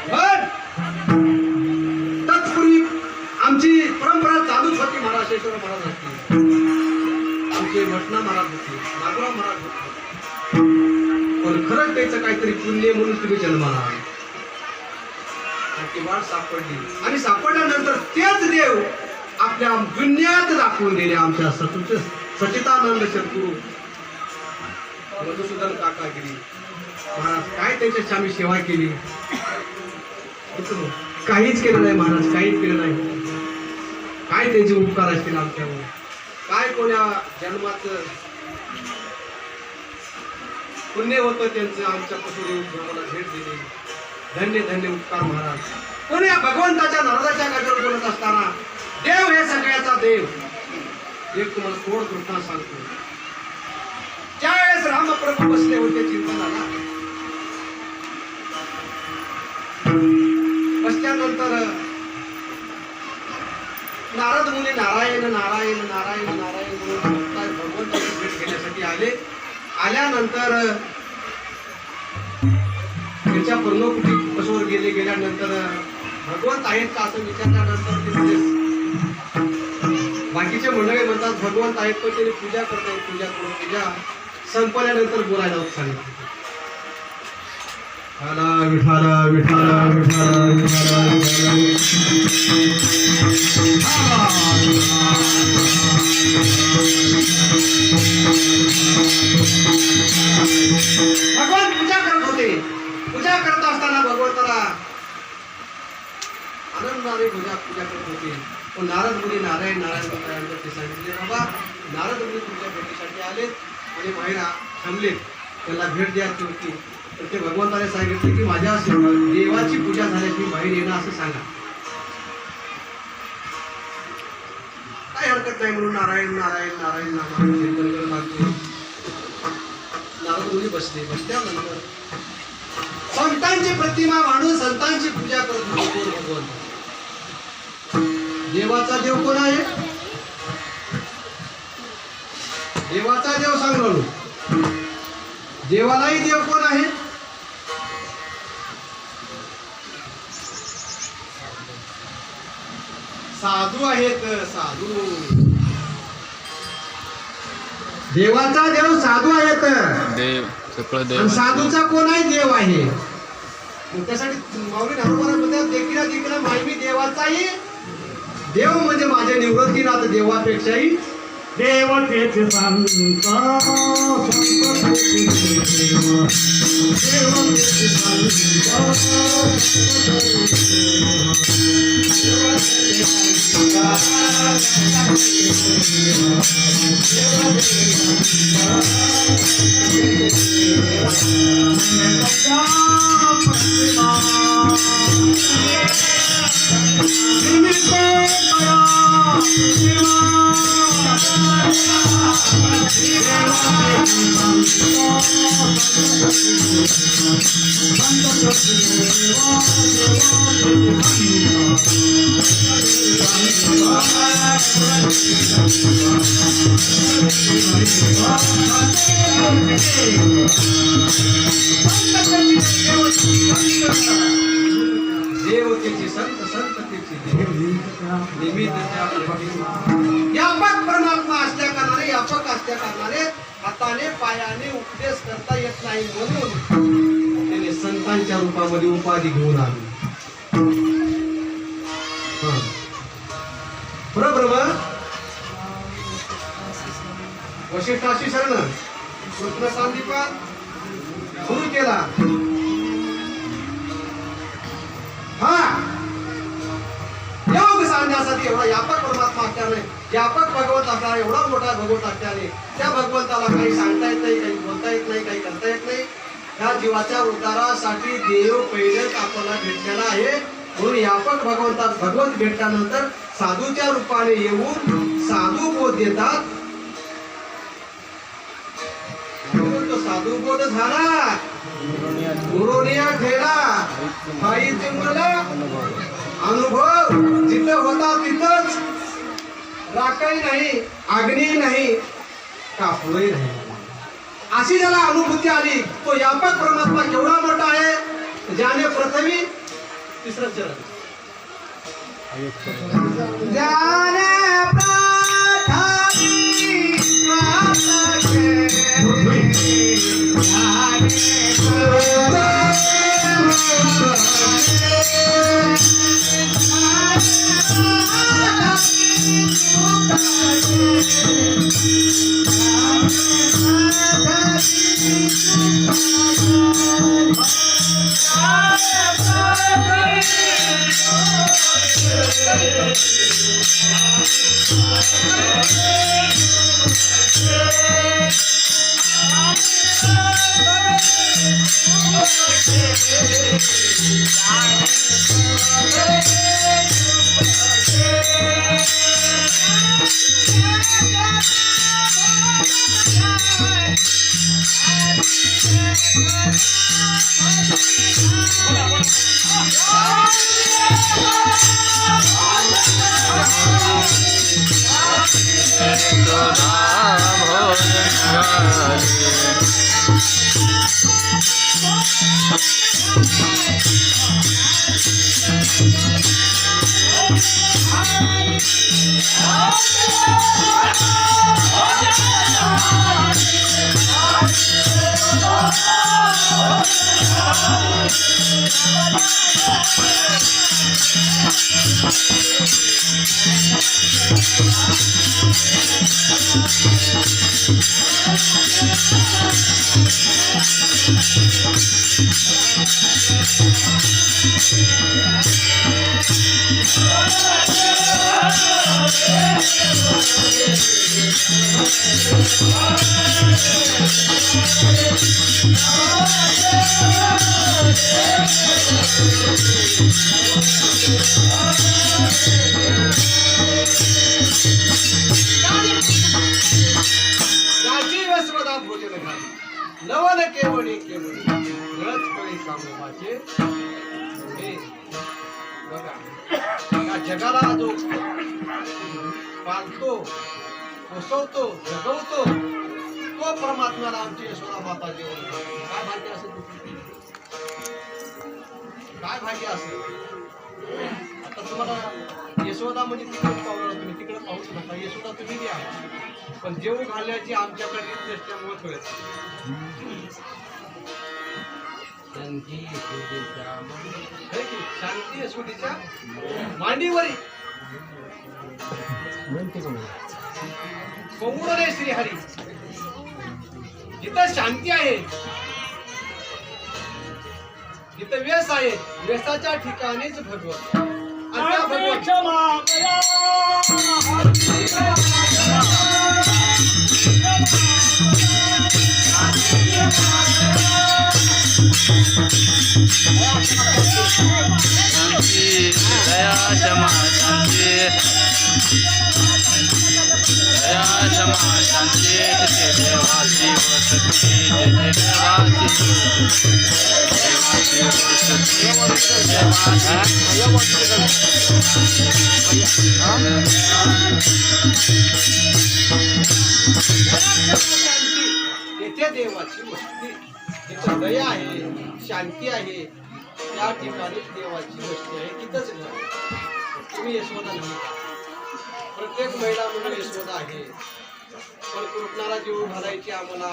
पण तत्पूर्वी आमची परंपरा चालूच होती. महाराष्ट्रेश्वर महाराज होते, आमचे भटना महाराज होते, नागोराव महाराज होते. पण खरंच त्याचं काहीतरी पुण्य म्हणून तुम्ही जन्माला ती वाट सापडली. आणि सापडल्यानंतर तेच देव आपल्या दुनियात दाखवून दिले आमच्या सचितानंद सद्गुरू मधुसूदन काकागिरी महाराज. काय त्यांच्याशी आम्ही सेवा केली, काहीच केलं नाही महाराज, काहीच केलं नाही. काय त्यांचे उपकार असतील आमच्यावर, काय कोण्या जन्माचं पुण्य होतं त्यांचं आमच्यापासून आम्हाला भेट दिली. धन्य धन्य उपकार महाराज. कोण्या भगवंताच्या नारदाच्या गाडीवर बोलत असताना देव हे सगळ्याचा देव. एक तुम्हाला थोड कृष्णा सांगतो. ज्यावेळेस रामप्रभू बसले होते चिंतनाला, बसल्यानंतर नारद मुनी नारायण नारायण नारायण नारायण म्हणून भगवंताची भेट घेण्यासाठी आले. आल्यानंतर त्यांच्या पर्णकुटी बसवर गेल्यानंतर भगवंत आहेत का असं विचारल्यानंतर ते म्हणजे बाकीचे मंडळी म्हणतात भगवंत आहेत, पण त्यांनी पूजा करतायत. पूजा करून पूजा संपल्यानंतर बोलायला सांगितलं. विठाला विठाला विठाला विठाला भगवान पूजा करत होते. पूजा करत असताना भगवंताला आनंदाने पूजा करत होते. पण नारद मुनी नारायण नारायण नारायण ते सांगितले, बाबा नारद मुनी तुमच्या भेटीसाठी आलेत आणि बाहेर थांबलेत, त्याला भेट द्यायची होती. तर ते भगवंताने सांगितले की माझ्या देवाची पूजा झाल्यास मी बाहेर येणं असं सांगा. काय हरकत नाही म्हणून नारायण नारायण नारायण नारायण कीर्तन करत लागले. नारद मुनी बसल्यानंतर संतांची प्रतिमा मांडून संतांची पूजा करत होते भगवंत. देवाचा देव कोण आहे? देवाचा देव सांगलो. देवालाही देव कोण आहे? साधू आहेत. साधू देवाचा देव साधू आहेत. देव सगळं देव. आणि साधूचा कोण आहे? देव आहे. त्यासाठी माऊली नारोबरामध्ये देखील माहिती देवाचाही देव म्हणजे माझे निवृत्तीनाथ देवापेक्षाही देवतेचे संत देवतेची संत संततेची व्यापक परमात्मा असल्या कारणाने व्यापक असल्या कारणाने हाताने पायाने उपदेश करता येत नाही म्हणून त्याने संतांच्या रूपामध्ये उपाधी घेऊन आली. बरोबर वशिष्ठाशी शरण कृष्ण सांदीपात सुरू केला. हा योग सांगण्यासाठी एवढा व्यापक परमात्मा असल्याने व्यापक भगवंत असणारा एवढा मोठा भगवंत असल्याने त्या भगवंताला काही सांगता येत नाही, काही बोलता येत नाही, काही करता येत नाही. त्या जीवाच्या उद्धारासाठी देव पहिलेच आपल्याला भेटलेला आहे. म्हणून व्यापक भगवंत भेटल्यानंतर साधूच्या रूपाने येऊन साधू बोध देतात. तो साधू बोध झाला गुरुनिया ठेला काही तुम्हाला अनुभव जिथं होता तिथंच राखही नाही, अग्नी नाही, कापूरही नाही. अशी ज्याला अनुभूती आली तो व्यापक परमात्मा केवढा मोठा आहे. ज्याने प्रथमी तिसरं चरण ज्याने राजी वस्वदा भोजन घाली नवन केवणी केवणी गळत कळी कामोबाचे हे बघा या जगाला जो पालतो पोसवतो जगवतो तो परमात्म्याला आमची यशोदा माता जेवण काय भाग्य असेल काय भाग्य असेल आता तुम्हाला यशोदा म्हणजे तिकडे पाहू तुम्ही तिकडे पाहूच नका यशोदा तुम्ही बी आहे पण जेवू घालण्याची आमच्याकडे नसल्यामुळे कळत शांती यशोदीच्या मांडीवरी कोंबड रे श्रीहरी जिथं शांती आहे जिथं व्यस आहे व्यसाच्या ठिकाणीच भगवत आणि त्या भगवत शांती दया क्षमा शांती दया क्षमा शांती तिथे देवाची वसती तिथे देवाची येथे देवाची वस्ती जिथं दया आहे शांती आहे त्या ठिकाणी देवाची वस्ती आहे तिथंच घर तुम्ही यशोदा नाही प्रत्येक महिला म्हणून यशोदा आहे पण कृष्णाला जेवू घालायची आम्हाला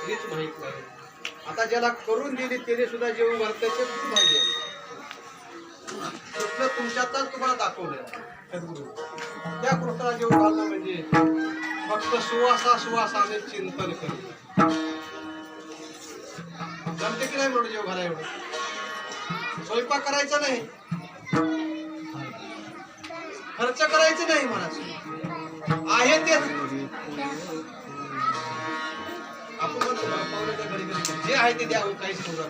हीच माहित नाही आता ज्याला करून दिली त्याने सुद्धा जेवू घालतायचे खूप भाग्य कृष्ण तुमच्यातच तुम्हाला दाखवलं सद्गुरू त्या कृष्णाला जेवू घालणं म्हणजे फक्त सुवासाने चिंतन करणं जमते की नाही म्हणून जेव घाला एवढं स्वयंपाक करायचा नाही खर्च करायचं नाही मला आहे ते आपण म्हणतो पाहुण्याच्या घरी घरी जे आहे ते द्यावं काहीच करू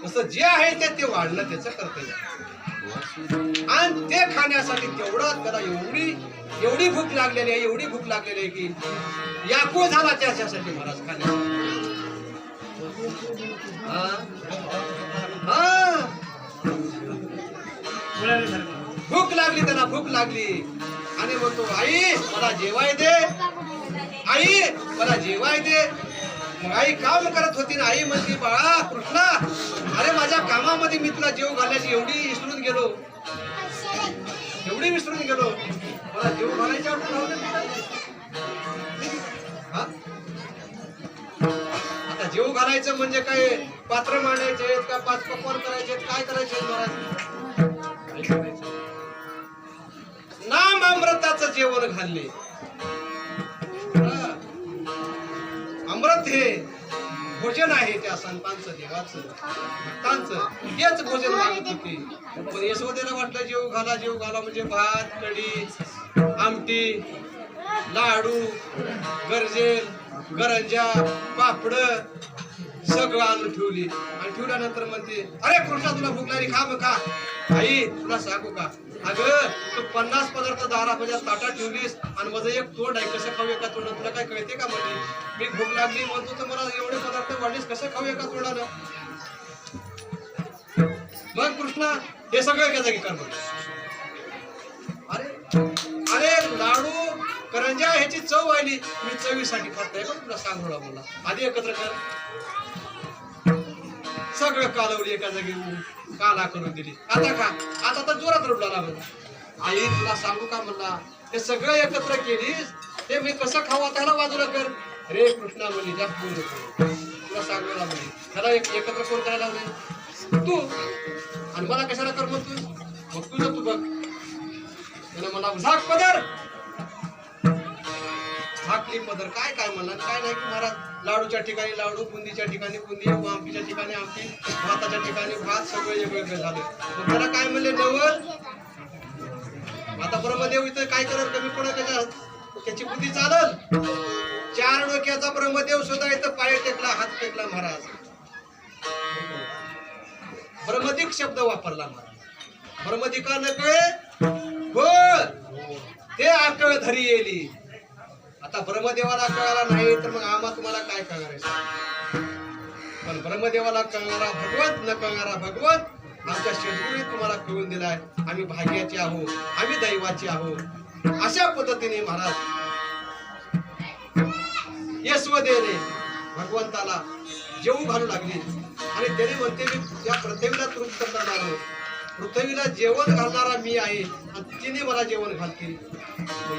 तसं जे आहे ते वाढणं त्याचं कर्तव्य आणि ते खाण्यासाठी तेवढं त्याला एवढी भूक लागलेली आहे एवढी भूक लागलेली आहे की याकू झाला त्याच्यासाठी महाराज खाण्यासाठी भूक लागली त्याला भूक लागली आणि म्हणतो आई मला जेवाय दे आई मला जेवाय दे मग आई काम करत होती ना आई म्हणती बाळा कृष्णा अरे माझ्या कामामध्ये मी तुला जेव घालायची एवढी विसरून गेलो मला जेव घालायची आता जेव घालायचं म्हणजे काय पात्र मांडायचे का 5 पकवान करायचे काय करायचे महाराज नाम अमृताचं जेवण घालले अमृत हे भोजन आहे त्या संतांचं देवाचं भक्तांचं तेच भोजन मागत होती. पण यशोदेला वाटलं जेव घाला म्हणजे भात कढी आमटी लाडू गरजेल गरंजा पापड सगळं आणून ठेवली आणि ठेवल्यानंतर म्हणते अरे कृष्णा तुला भूक लागली खा मग खा. आई तुला सांगू का अगं तू 50 पदार्थ दारामध्ये ताटात ठेवलीस आणि माझं एक तोंड आहे कसं खाऊ एका तोंडात तुला काय कळते का म्हणजे मी भूक लागली म्हणतो तर मला एवढे पदार्थ वाढलीस कसं खाऊ एका तोंडानं. मग कृष्णा हे सगळं एका जागी कर म्हणतो. अरे अरे लाडू करंजा ह्याची चव आली मी चवीसाठी खातोय पण तुला सांगू मला आधी एकत्र कर. सगळं कालवली एका जागी काला करून दिली. आता का आता तर जोरात रडला लागला. आई तुला सांगू का म्हणला हे सगळं एकत्र केलीस ते मी कसं खाऊ त्याला बाजूला कर. रे कृष्णा म्हणे जास्त बोलू नको तुला सांगू ना म्हणे त्याला एकत्र कोण करायला लावले तू आणि मला कशाला कर म्हणतो मग तुझं तू बघ. त्यानं मला झाक पदर झाकली पदर काय काय म्हणला काय नाही की महाराज लाडूच्या ठिकाणी लाडू बुंदीच्या ठिकाणी बुंदी आमटीच्या ठिकाणी आमटी भाताच्या ठिकाणी भात सगळं वेगवेगळं झालं. मग त्याला काय म्हणले नवल आता ब्रह्मदेव इथं काय करत कमी पडत त्याची बुद्धी चालल. 4 डोक्याचा ब्रह्मदेव सुद्धा इथं पाय टेकला हात टेकला महाराज. ब्रह्मदिक शब्द वापरला महाराज. ब्रह्मदिका न कळे हो ते आकळ धरी येली. आता ब्रह्मदेवाला कळाला नाही तर मग आम्हा तुम्हाला काय कळणार आहे. पण ब्रह्मदेवाला कळणारा भगवंत न कळणारा भगवंत आमच्या शेतकरी तुम्हाला कळून दिलाय. आम्ही भाग्याचे आहोत आम्ही दैवाचे आहोत. अशा पद्धतीने महाराज यशोदेने भगवंताला जेवू घालू लागली आणि त्याने म्हणते मी या पृथ्वीला तृप्त करणार आहोत. पृथ्वीला जेवण घालणारा मी आहे आणि तिने मला जेवण घालते.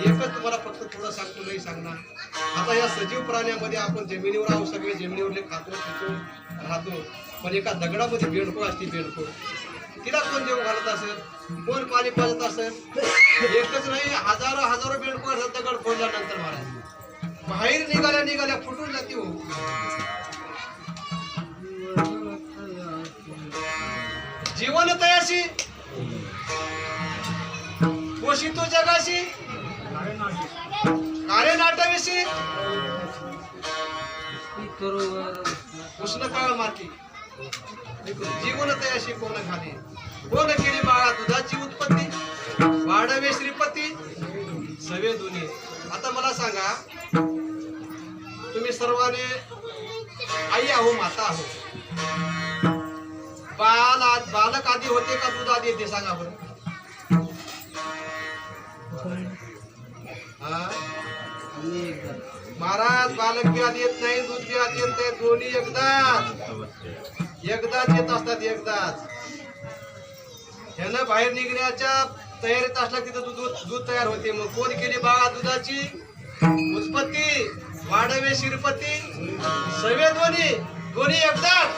एकच तुम्हाला फक्त थोडं सांगतो नाही सांगणार. आता या सजीव प्राण्यामध्ये आपण जमिनीवर आहोत सगळे जमिनीवरले खातो पितो राहतो. पण एका दगडामध्ये बेंडको असते बेंडको तिला कोण जेवण घालत असेल कोण पाणी पाजत असेल. एकच नाही हजारो बेंडको असतात दगड फोडल्यानंतर महाराज बाहेर निघाल्या फुटून जाते हो. जीवन तयाशी पोषितो जगाशी कार्य नाटाविषयी उष्ण काळ माती जीवन तयाशी कोण घाले कोण केली बाळा दुधाची उत्पत्ती वाढवे श्रीपती सवे दोन्ही. आता मला सांगा तुम्ही सर्वांनी आई आहो माता आहो. बालक आधी होते का दूध आधी येते सांगा बरं. महाराज बालक बी आधी येत नाही दूध बी आधी येत नाही दोन्ही एकदाच येत असतात एकदाच. ह्यानं बाहेर निघण्याच्या तयारीत असला तिथं दूध तयार होते. मग कोण केली बाळा दुधाची उत्पत्ती वाढवे शिरपती सवे दोन्ही एकदाच.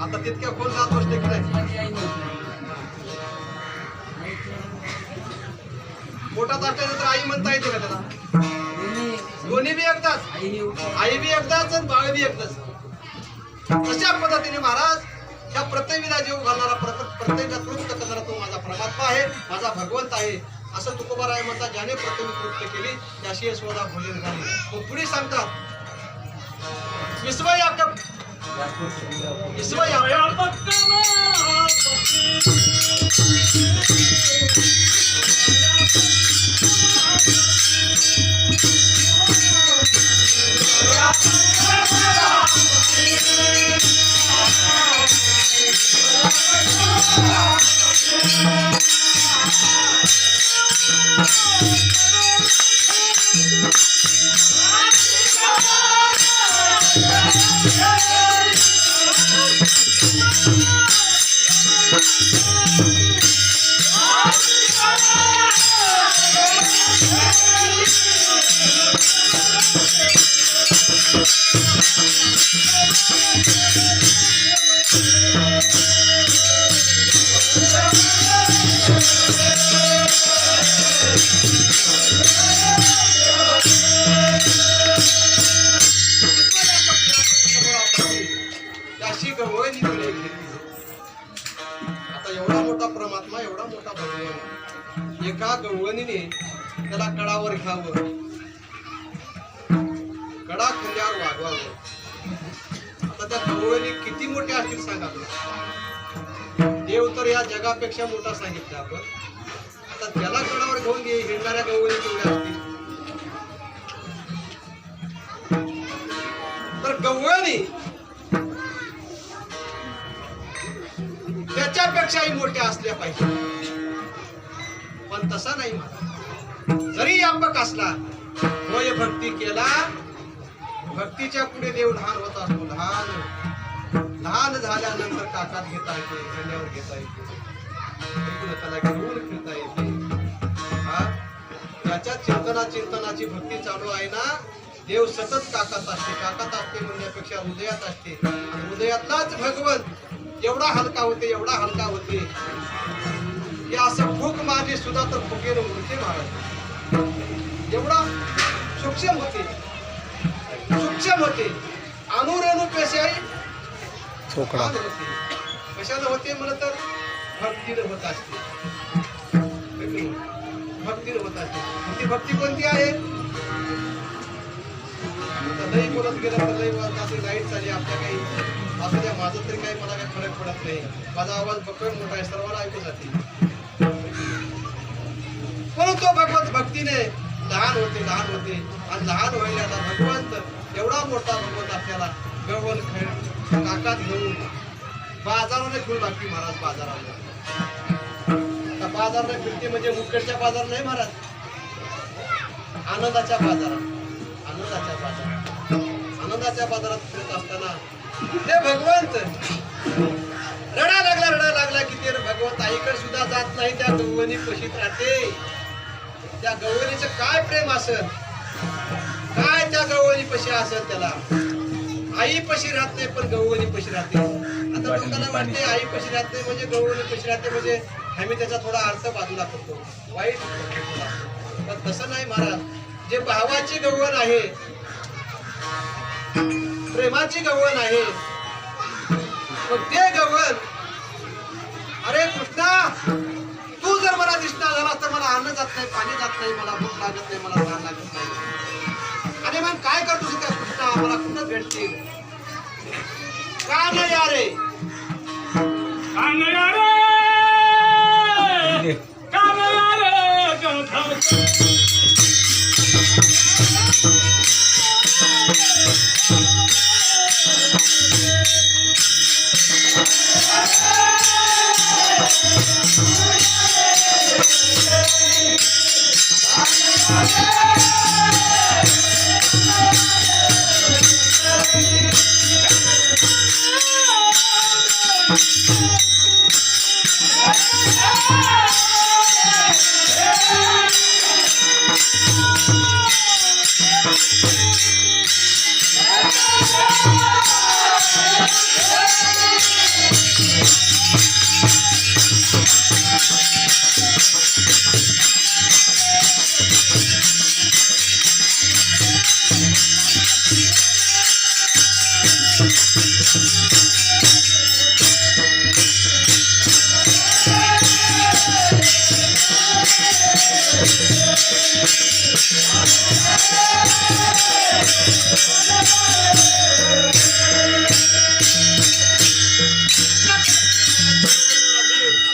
आता तितक्या कोण 7 वर्ष की नाही पोटात असल्यानंतर तर आई म्हणता येते का त्याला. दोन्ही बी एकदाच आई बी एकदाच आणि बाळ बी एकदाच. अशा पद्धतीने महाराज त्या पृथ्वीला जीव घालणारा पृथ्वीला तृप्त करणारा तो माझा परमात्मा आहे माझा भगवंत आहे असं तुकोबाराय म्हणतात. ज्याने पृथ्वी तृप्त केली त्याशी यशोदा भोजन झाली. मग पुढे सांगतात विस्मय गवळणीने त्याला कडावर घ्यावं, कडा खांद्यावर वागवावं. आता त्या गवळणी किती मोठ्या असतील सांगा बरं. देव तर या जगापेक्षा मोठा सांगितलं आपण. आता त्याला कडावर घेऊन हिंडणाऱ्या गवळणी केवढ्या असतील. तर गवळणी त्याच्यापेक्षाही मोठ्या असल्या पाहिजे, पण तसा नाही महाराज. जरी यापक असला होय भक्ती केला, भक्तीच्या पुढे देव लहान होत असतो. लहान झाल्यानंतर काकात घेता येते, खांद्यावर घेता येते, त्याला घेऊन फिरता येते. त्याच्या चिंतनाची भक्ती चालू आहे ना. देव सतत काकात असते म्हणण्यापेक्षा हृदयात असते. आणि हृदयातलाच भगवंत एवढा हलका होते की असं फूक माझे सुद्धा तर फुकेनं उडते महाराज. एवढा सूक्ष्म होते. अनुरेणू पेशाई कशाला होते म्हणत तर भक्तीनं होत असते. ती भक्ती कोणती आहे. लई बोलत गेलं तर लई लाईट चालली आपल्या काही असं द्या. माझं तरी काही मला काही फरक पडत नाही. माझा आवाज बकड मोठा आहे, सर्वांना ऐकू जाते. परंतु भगवत भक्तीने लहान होते आणि लहान व्हायला भगवंत एवढा मोठा भगवंत आपल्याला गवळण काकात घेऊन बाजाराने फिरू लागते महाराज. बाजाराला फिरते म्हणजे मुखेडच्या बाजार नाही महाराज, आनंदाच्या बाजारात फिरत असताना ते भगवंत रडा लागला की ते भगवंत आईकडे सुद्धा जात नाही. त्या गवळणी पशीत राहते. त्या गवळणीचं काय प्रेम असेल, काय त्या गवळणी पशी असेल. त्याला आई पशी राहत नाही पण गवळणी पशी राहते. आता लोकांना वाटते आई पशी राहत नाही म्हणजे गवळणी पशी राहते म्हणजे आम्ही त्याचा थोडा अर्थ बाजूला करतो, वाईट. पण तसं नाही महाराज. जे भावाची गवळण आहे, प्रेमाची गवळण आहे, पण ते गवळण अरे कृष्णा तू जर मला दिसला झाला तर मला अन्न जात नाही, पाणी जात नाही, मला भूक लागत नाही, मला तहान लागत नाही. आणि मग काय करतोस त्या कृष्णा, मला कुठं भेटतील. का नाही अरे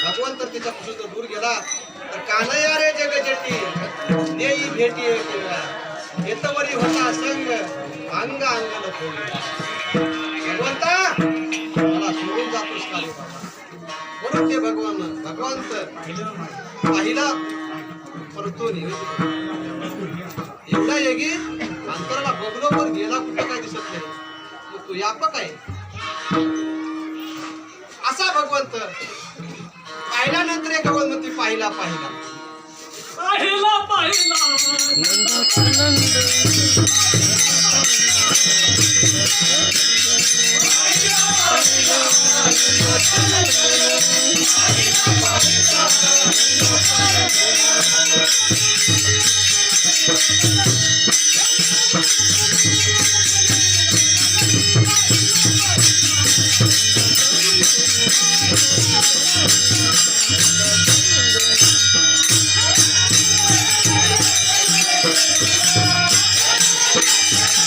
भगवंत तिच्यापासून जर दूर गेला तर कानया रे जगजटी नेई भेटी येतवरी होता संग अंग अंगल थोडी. भगवंता मला सोडून जातोस का रे बाबा. म्हणून ते भगवंत पाहिला परंतु एवढा येगी अंतराला बघलो पण गेला कुठे काय दिसत नाही. तू यापक आहे असा भगवंत पाहिल्यानंतर एक गवळणती पाहिला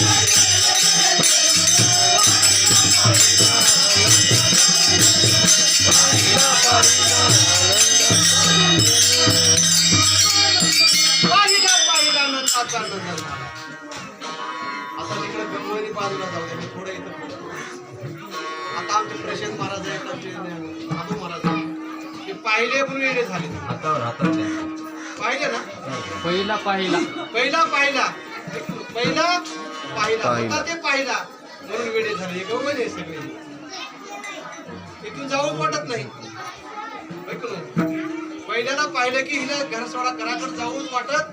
पाहिला पाहिला नंदाचा नंदन झाला. आता तिकडे गंगवली बाजूला जाऊ दे, मी थोडं इथं पुढं. आता आमचे प्रशांत महाराज आहेत, आमचे आबू महाराज आहेत. ते पाहिले पण वेगळे झाले. पाहिले ना पहिला पाहिला पहिला पाहिला पहिला पाहिला होता ते पाहिला म्हणून वेळे झाले. हे गंगवली आहे सगळे. इथून जाऊ पटत नाही. ऐकलं? पहिल्याला पाहिलं की हिला घर सोडा घराकडे जाऊन वाटत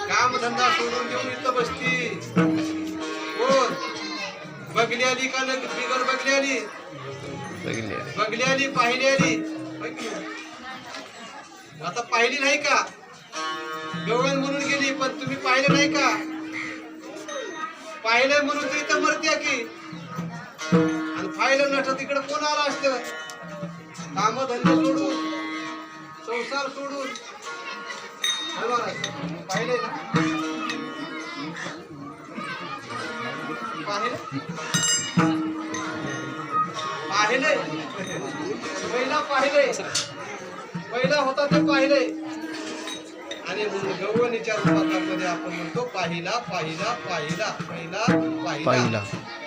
काम धंदा सोडून देऊन इथं बसती. कोण बगली आली का बिगर बगली आली? बगली आली पाहिली आली. आता पाहिली नाही का? गवळण म्हणून गेली पण तुम्ही पाहिलं नाही का? पाहिलं म्हणून तर इथं मरत्या की. आणि पाहिलं नसतं तिकडे कोण आला असतं? काम धंदे सोडून संसार सोडून पाहिले ना? पाहिले पाहिले पहिला पाहिले पहिला होता ते पाहिले. आणि गवळणीच्या रूपामध्ये आपण म्हणतो पाहिला पाहिला पाहिला पहिला पाहिला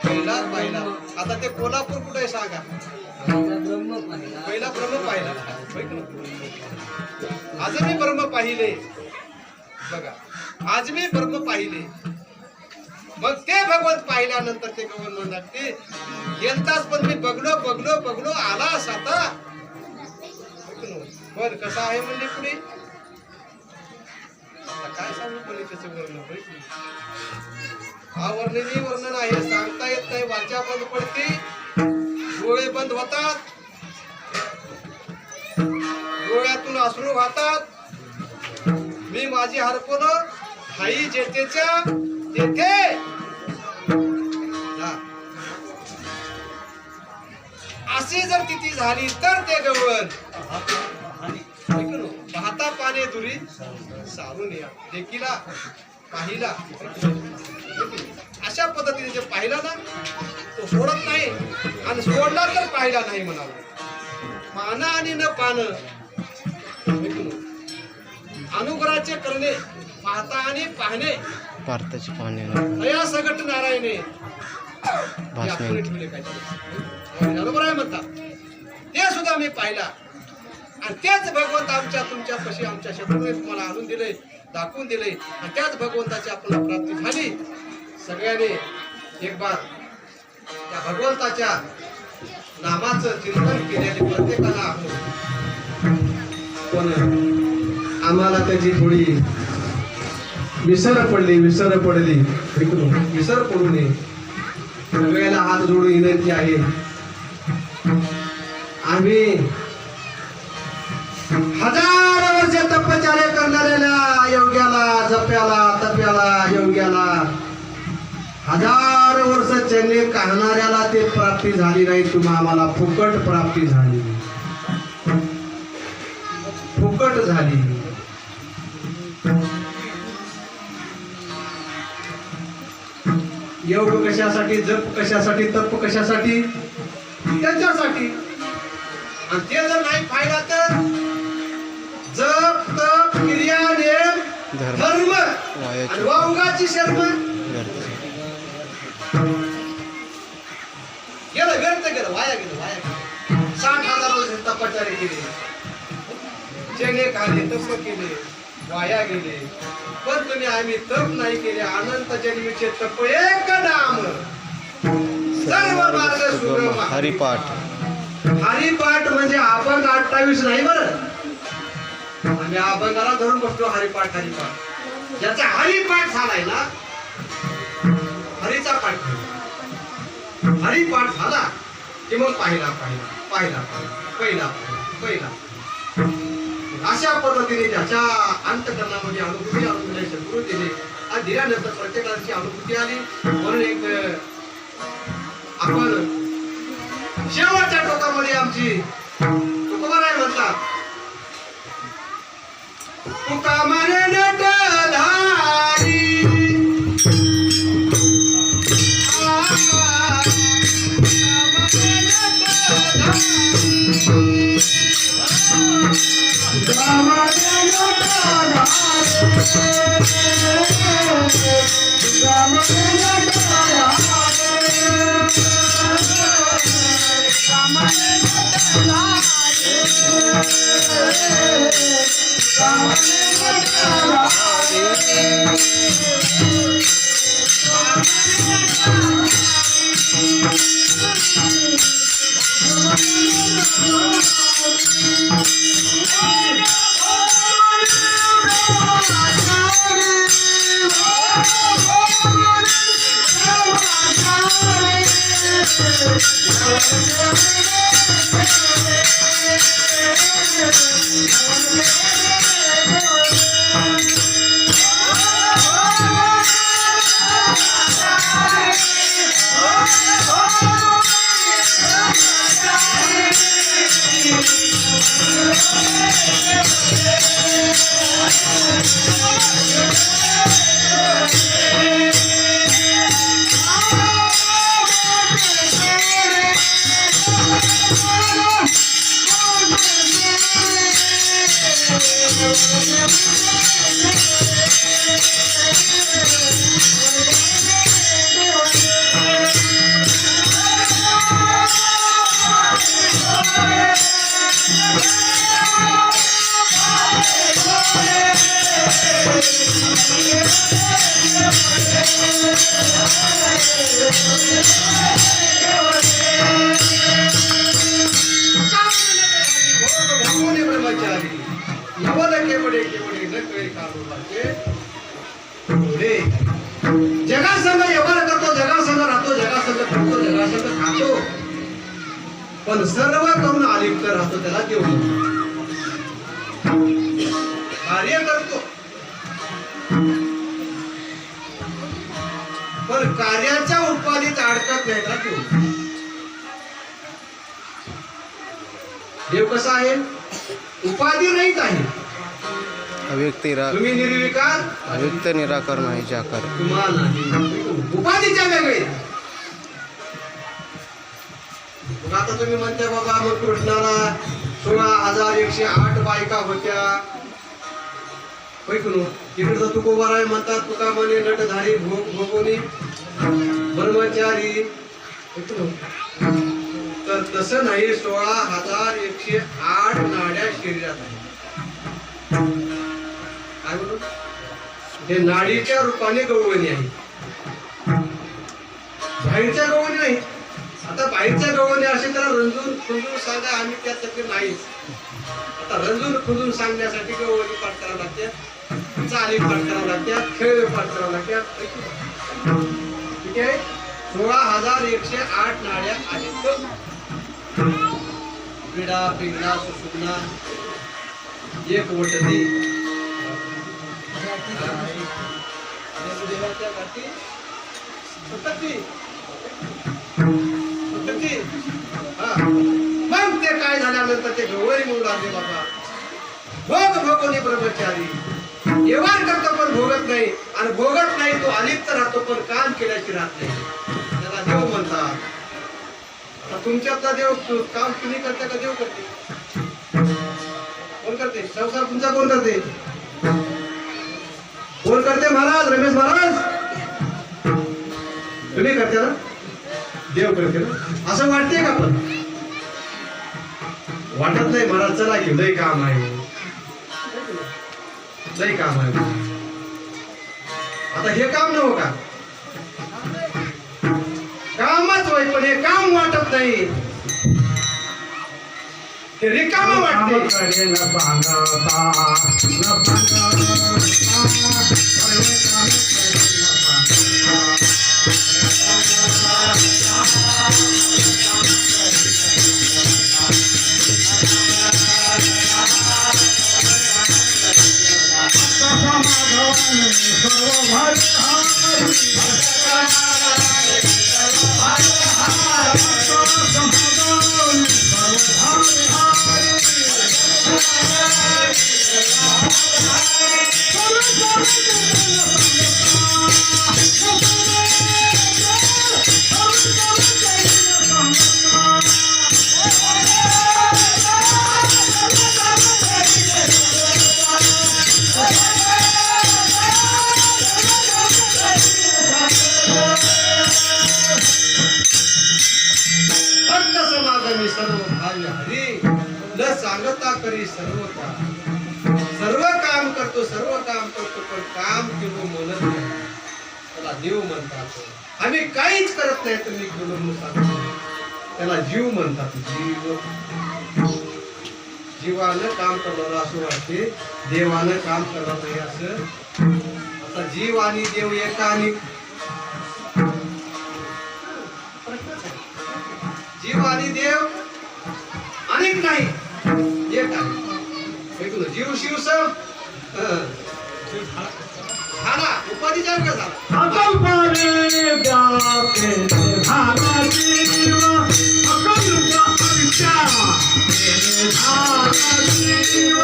पहिला पाहिला. आता ते कोल्हापूर कुठे आहे सांगा? पहिला ब्रह्म पाहिला. आज मी ब्रह्म पाहिले. बघा आज मी ब्रह्म पाहिले. मग ते भगवंत पाहिल्यानंतर ते गवळण म्हणतात ते गेलताच पण मी बघलो बघलो बघलो आला आता. पण कसा आहे म्हणजे पुढे आता काय सांगू कोणी त्याचं वर्णन? हा वर्णनी वर्णन आहे, सांगता येत नाही. वाचा बंद पडते, डोळे बंद होतात, डोळ्यातून अश्रू वाहतात. मी माझी हरपून हाई जेतेच्या तेथे. अशी जर तिथी झाली तर ते गवळण पाहता पाने दुरी सारून या देखीला पाहिला. अशा पद्धतीने जे पाहिला ना तो सोडत नाही आणि सोडला तर पाहिला नाही म्हणाला. पाना आणि न पान अनुग्रहाचे करणे पाहता आणि पाहणे भारताची पाहणे अया सगट नारायणे ठेवले पाहिजे. बरोबर आहे म्हणतात. ते सुद्धा मी पाहिला आणि तेच भगवंत आमच्या तुमच्या पशी आमच्या शत्रूने तुम्हाला आणून दिले, दाखवून दिले आणि त्याच भगवंताची आपल्याला प्राप्ती झाली. सगळ्यांनी एक बार त्या भगवंताच्या नामाचं चिंतन केल्याने प्रत्येकाला आहोत. पण आम्हाला त्याची थोडी विसर पडली विसर पडू नये. सगळ्याला हात जोडून विनंती आहे. आम्ही हजारो वर्ष तपश्चर्या करणाऱ्याला योग्याला जप्याला तप्याला योग्याला हजारो वर्ष चंगे काढणाऱ्याला ते प्राप्ती झाली नाही. तुम्हा आम्हाला फुकट प्राप्ती झाली, फुकट झाली. योग कशासाठी, जप कशासाठी, तप कशासाठी? त्याच्यासाठी. आणि ते जर नाही फायदा तर जप तप क्रिया नेम धर्म आणि वावगाची शर्म गेलं व्यर्थ गेलं, वाया गेलं. 60,000 वर्ष तपश्चर्या केली, चेने खाले, तप केले, वाया गेले. पण तुम्ही आम्ही तप नाही केले. अनंत जन्मीचे तप एक नाम सर्व मार्ग सुगम हरिपाठ. हरिपाठ म्हणजे अभंग 28 नाही बरं. आम्ही अभंगाला धरून बसतो. हरिपाठ हरिपाठ ज्याचा हरिपाठ झालाय ना, हरीचा पाठ हरिपाठ झाला की मग पाहिला पाहिला पाहिला पहिला पहिला. अशा पद्धतीने ज्याच्या अंतकरणामध्ये अनुभूती आणून दिली, सद्गुरू दिले आणि दिल्यानंतर प्रत्येकाची अनुभूती आली. म्हणून एक आपण शेवटच्या टोकामध्ये आमची तुकोबाराय म्हणतात, तुका माने ब्रह्मचारी नवल केवडे केवडे न कळे काढूलाचे रे जगासंग व्यवहार करतो, जगासंग राहतो, जगासंग फिरतो, जगासंग खातो, पण सर्व करून अलिप्त राहतो त्याला देव कार्य करतो पण कार्याच्या उपाधीत अडकत नाही त्याला देव कसा आहे? उपाधी रहित आहे. अव्यक्त तुम्ही निर्विकार, अव्यक्त निराकार नाही जाकार. तुम्हाला उपाधीच्या वेगळे. मग आता तुम्ही म्हणता बाबा मग कृष्णाला 16,108 बायका होत्या. ऐकून तिकडचा तुकोबाराय म्हणतात तुका म्हणे नटधारी भोगोनी ब्रह्मचारी. ऐकून तर तसं नाही. 16,108 नाड्या शरीरात आहेत. काय बोलू ते नाडीच्या रूपाने गवळणी आहे, बाहेरच्या गवळणी नाही. आता बाहेरच्या गवळणी असे त्याला रंजून खुंजून सांगा आम्ही त्यासाठी नाहीच. आता रंजून खुंजून सांगण्यासाठी गवळणी पाठ करावं लागते, चाली पाठ करावं लागतात, खेळ पाठ करावं लागतात. ठीक आहे. 16,108 नाड्या आहेत. पिढा पिंगळा सुसुगणा एक वटती देवाच्या गाठी सुटती सुटती. मग ते काय झाल्यानंतर ते गवळी म्हणून लागले बाबा भोग भोगोनी ब्रह्मचारी. व्यवहार करतो पण भोगत नाही, आणि भोगत नाही तो अलिप्त राहतो पण काम केल्याची राहत नाही. त्याला देव म्हणतात. तुमच्यातला देव काम तुम्ही करता का देव करते? कोण करते? संसार तुमचा कोण करते? कोण करते? महाराज रमेश महाराज तुम्ही करते ना? देव करते ना? असं वाटते का? पण वाटत नाही महाराज. चला की लय काम आहे, लय काम आहे. आता हे काम नव्ह का? कामच होय पण हे काम वाटत नाही. हे रिकाम वाटते. करी सर्व काम, सर्व काम करतो, पण काम केलो म्हणत नाही, त्याला देव म्हणतात. आम्ही काहीच करत नाही तुम्ही केलो म्हणून त्याला जीव म्हणतात. जीवानं काम करणार असं वाटते, देवानं काम करणार नाही असं. आता जीव आणि देव एका आणि जीव आणि देव अनेक नाही, एक आहे. जीव शिव सब खाना उपाधीचा का झाला. अकल्पाने व्यापे झाला जीव, अकल्प अविचाराने झाला जीव.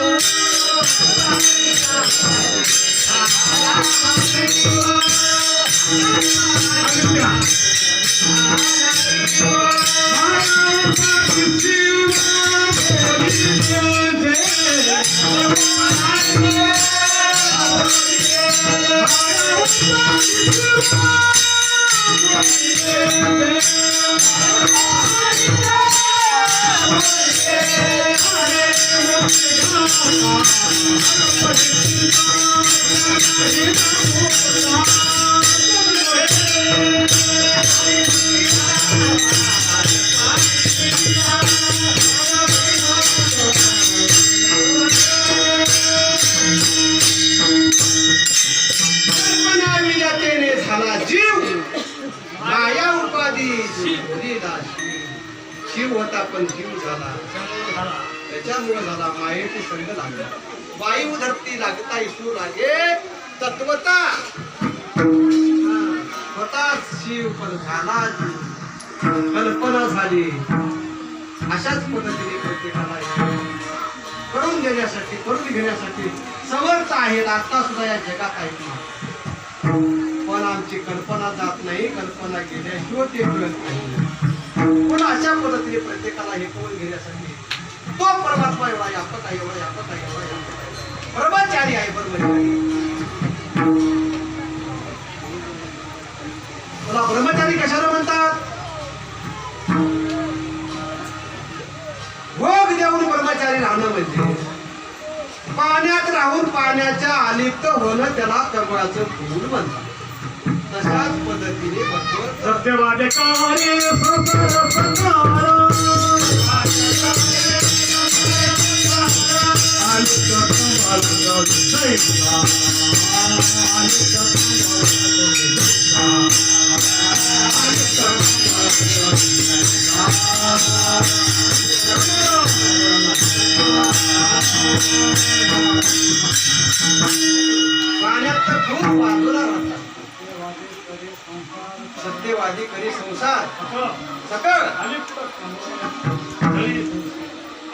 झाला जीव, माया उपाधी शिव होता पण जीव झाला, त्याच्यामुळे झाला मायेची संग लागला. वायू धरती लागता ईश्वर लागे तत्वता, स्वतःच शिव पण झाला जीव, कल्पना झाली. अशाच पद्धतीने प्रत्येकाला करून घेण्यासाठी समर्थ आहेत. आता सुद्धा या जगात आहेत ना, पण आमची कल्पना जात नाही, कल्पना केल्याशिवाय ते कळत नाही. पण अशा पद्धतीने प्रत्येकाला हे करून घेण्यासाठी तो परमात्मा एवढा यापत आहे, ब्रह्मचारी आहे. मला ब्रह्मचारी कशाला म्हणतात? भोग देऊन ब्रह्मचारी राहणं म्हणजे पाण्यात राहून पाण्याच्या अलिप्त होणं, त्याला कमळाचं फूल म्हणतात. तशाच पद्धतीने भगवंत सत्यवादे कार्य ससर सकार पाण्यात तर खूप बाजूला राहतात. सत्यवादी करी संसार सकळ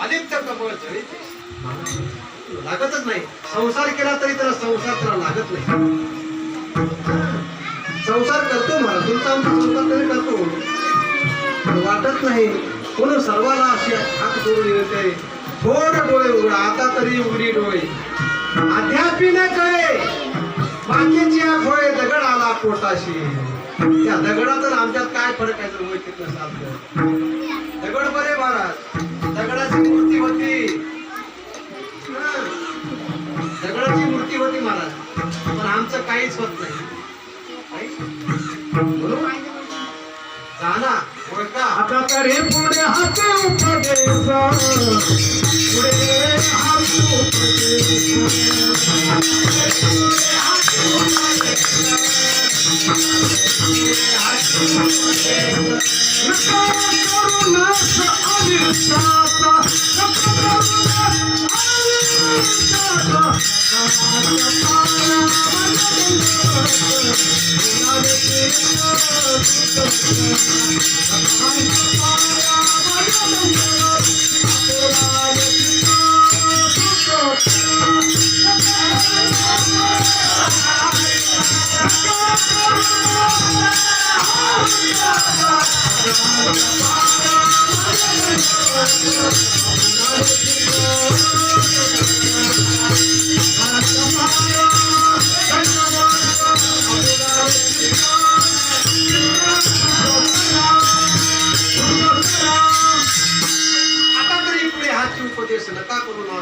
अलिप्त कमळ जळीते. लागतच नाही. संसार केला तरी त्याला त्याला लागत नाही. संसार करतो महाराज, तुमचा आमचा संसार तरी करतो, वाटत नाही. म्हणून सर्वाला अशी हात जोडून येते, थोडं डोळे उघडा, आता तरी उघडी डोळे. अद्यापि न कळे बाकीची आखोळे, दगड आला पोटाशी. त्या दगडात आमच्यात काय फरक आहे? ओळखीत नसाल दगड बरे महाराज, दगडाची मूर्ती होती, दगडाची मूर्ती होती महाराज, पण आमचं काहीच होत नाही. जाना ओळखा. आता तरी पुढे हात उपदेश, पुढे हात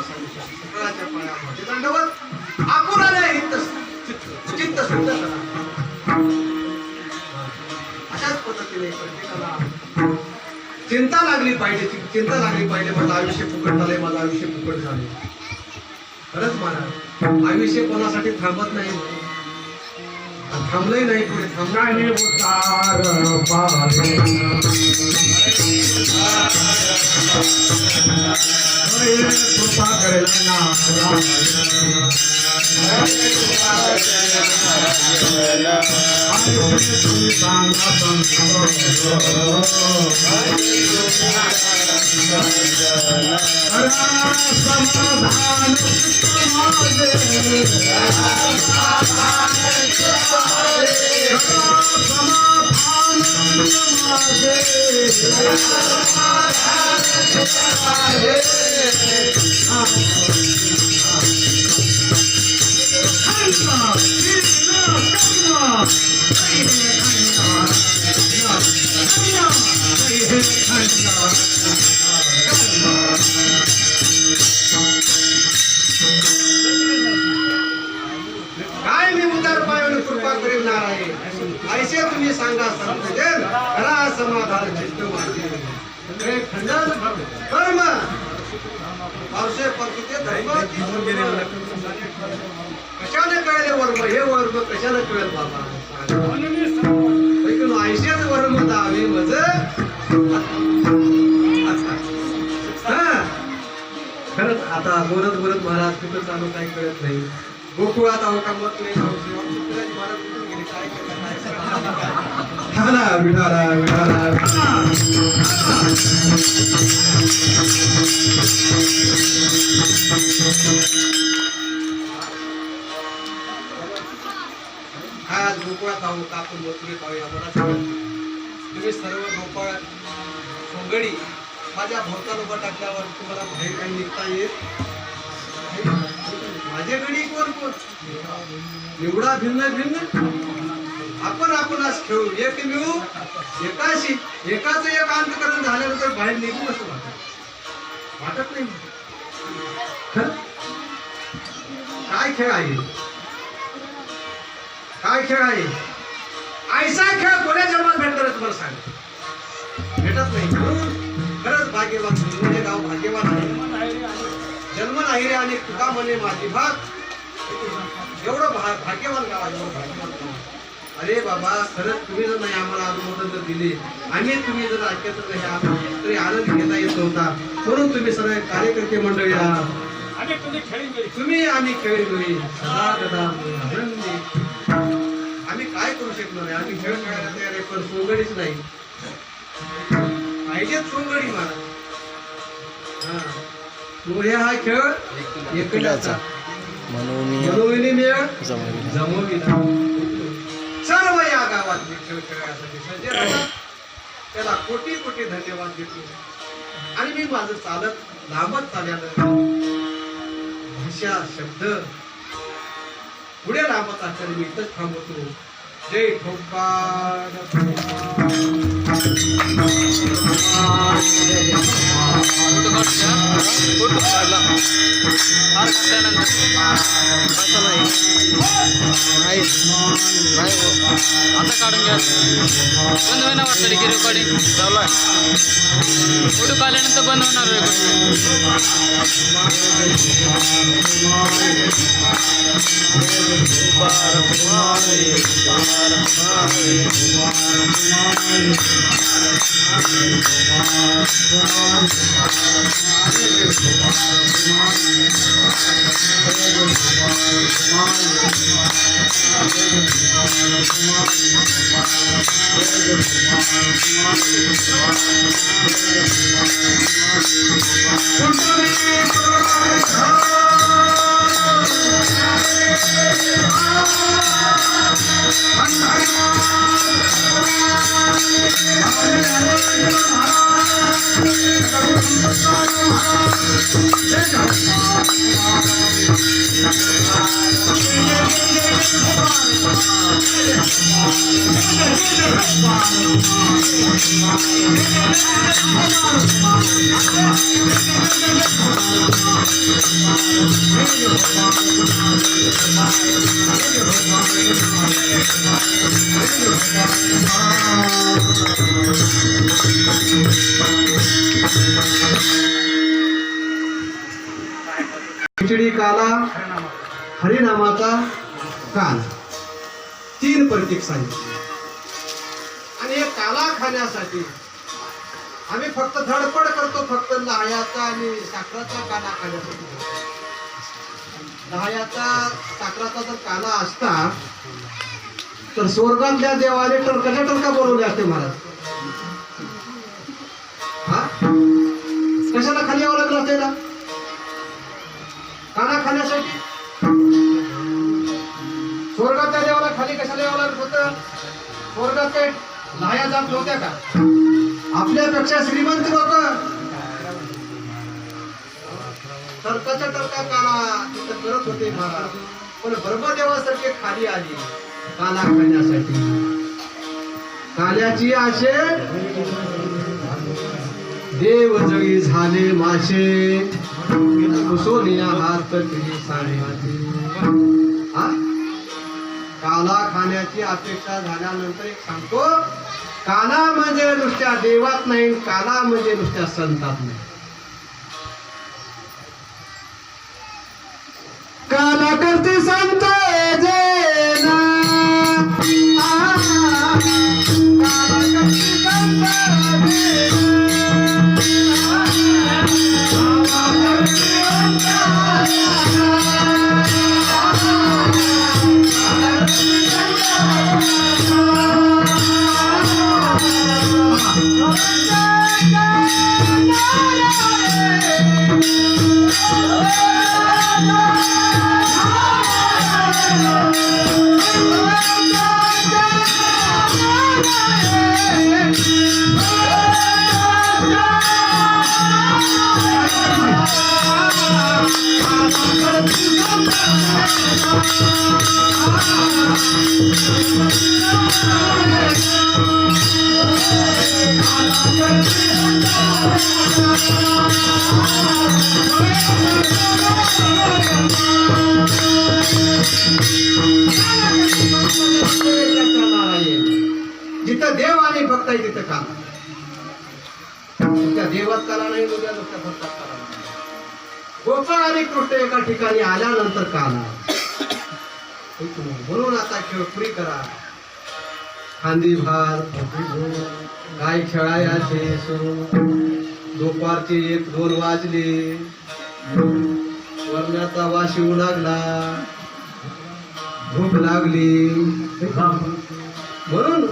सकळाच्या पायामध्ये दंडवत आपुराने हित चित्त शुद्ध करा. अशाच पद्धतीने प्रत्येकाला चिंता लागली पाहिजे. चिंता लागली पाहिजे. माझं आयुष्य फुकट झालंय, माझं आयुष्य फुकट झालंय. खरंच महाराज आयुष्य कोणासाठी थांबत नाही. थांबलंही नाही, पुढे थांबणार गाणे उतार पाले हरे कृपा करेल तुम्ही सांगा समाधान काय मी उदार पायाने कृपा करील नारायण. ऐसे तुम्ही सांगा संत जन करा समाधान चित्त माझे. हे खंडन कर्म पावसे परकुते धर्म कशाने कळले वर्म. हे वर्म कशाने कळेल बाबा. ऐसेच वर्म दावे मज खरंच आता बोलत बोलत महाराज कुठं चालू काही कळत नाही. गोकुळात आहो का मत नाही. महाराज कुठून गेले काय केलं काय विठाला विठाला विठाला. काय आज गोकुळात आहो का आपण मथुरेत आहो आम्हाला सांगा. तुम्ही सर्व गोपाळ सोंगडी माझ्या भोवताल उभं टाकल्यावर तुम्हाला बाहेर काही निघता येत. माझे गडी कोण कोण एवढा भिन्न भिन्न आपण आपणास खेळू एक मिळू एकाशी एकाच एक अंतकरण झाल्यानंतर बाहेर निघू असं वाटत नाही. खरं काय खेळ आहे. काय खेळ आहे. ऐसा खेळ कोण्या जन्मात भेटणार तुम्हाला सांग. भेटत नाही. म्हणून खरंच भाग्यवान म्हणजे गाव भाग्यवान आहे. जन्म नाही रे आणि तुका म्हणे माझी भाग. एवढं भाग्यवान गाव आहे. एवढं भाग्यवान गाव. अरे बाबा खरंच तुम्ही जर नाही आम्हाला अनुमोदन जर दिले आणि तुम्ही जर ऐकत नाही तरी आनंद घेता येत नव्हता. म्हणून तुम्ही सर्व कार्यकर्ते मंडळी आहात. तुम्ही आम्ही खेळी सदा कदा आनंदी. आम्ही काय करू शकलो नाही. आम्ही खेळ खेळायला तयार आहे पण सोंगडीच नाही. पाहिजेत सोंगडी मला. हा खेळ एकल्याचा मनोविनी मेळ जमविला. सर्व या गावातले खेळ खेळण्यासाठी सज्ज राहतात. त्याला कोटी कोटी धन्यवाद देतो. आणि मी माझं चालत लांबच चालल्यानं भाषा शब्द पुढे लांबत असताना मी इथंच थांबवतो. जय ठोकार. फोटो काढला हार घातल्यानंतर असं नाही नाही नाही हो. आता काढून घ्या. बंद होईना वाटतं की रेकॉर्डिंग चालू आहे. फोटो काढल्यानंतर बंद होणार Thank you. खिचडी काला हरिनामाचा काल 3 प्रतीक सांगितले. आणि हे काला खाण्यासाठी आम्ही फक्त धडपड करतो, फक्त लहायाचा आणि साखराचा काला खाण्यासाठी. लहायाचा साखराचा जर काला असता तर स्वर्गातल्या देवाने टरकाच्या टरका बोलवले असते महाराज. हा कशाला खाली यावं लागलं त्याला काना खाण्यासाठी? स्वर्गातल्या देवाला खाली कशाला यावं लागत होतं? स्वर्गात काही लाया जात नव्हत्या का? आपल्यापेक्षा श्रीमंत लोक टरकाच्या टरका काना तिथं करत होते महाराज, पण ब्रह्मदेवासारखे खाली आली काना खाण्यासाठी. काल्याची आशे देव जळी झाले माशे, कुसोनिया हात केली साडेहाती. काला खाण्याची अपेक्षा झाल्यानंतर एक सांगतो, काला म्हणजे नुसत्या देवात नाही, काला म्हणजे नुसत्या संतात नाही. काला करते संत जेना, काला करते संत जिथं देव आणि भक्त आहे तिथं काला. त्या देवात काला नाही, उद्या नुसत्या भक्तात काला नाही. गोपाळ आणि कृष्ण एका ठिकाणी आल्यानंतर काला. म्हणून आता खेळ पुरी करा. खांदी भार काय खेळायचे सुरू. दुपारचे 1-2 वाजले. वरणाचा वास येऊ लागला. भूक लागली. म्हणून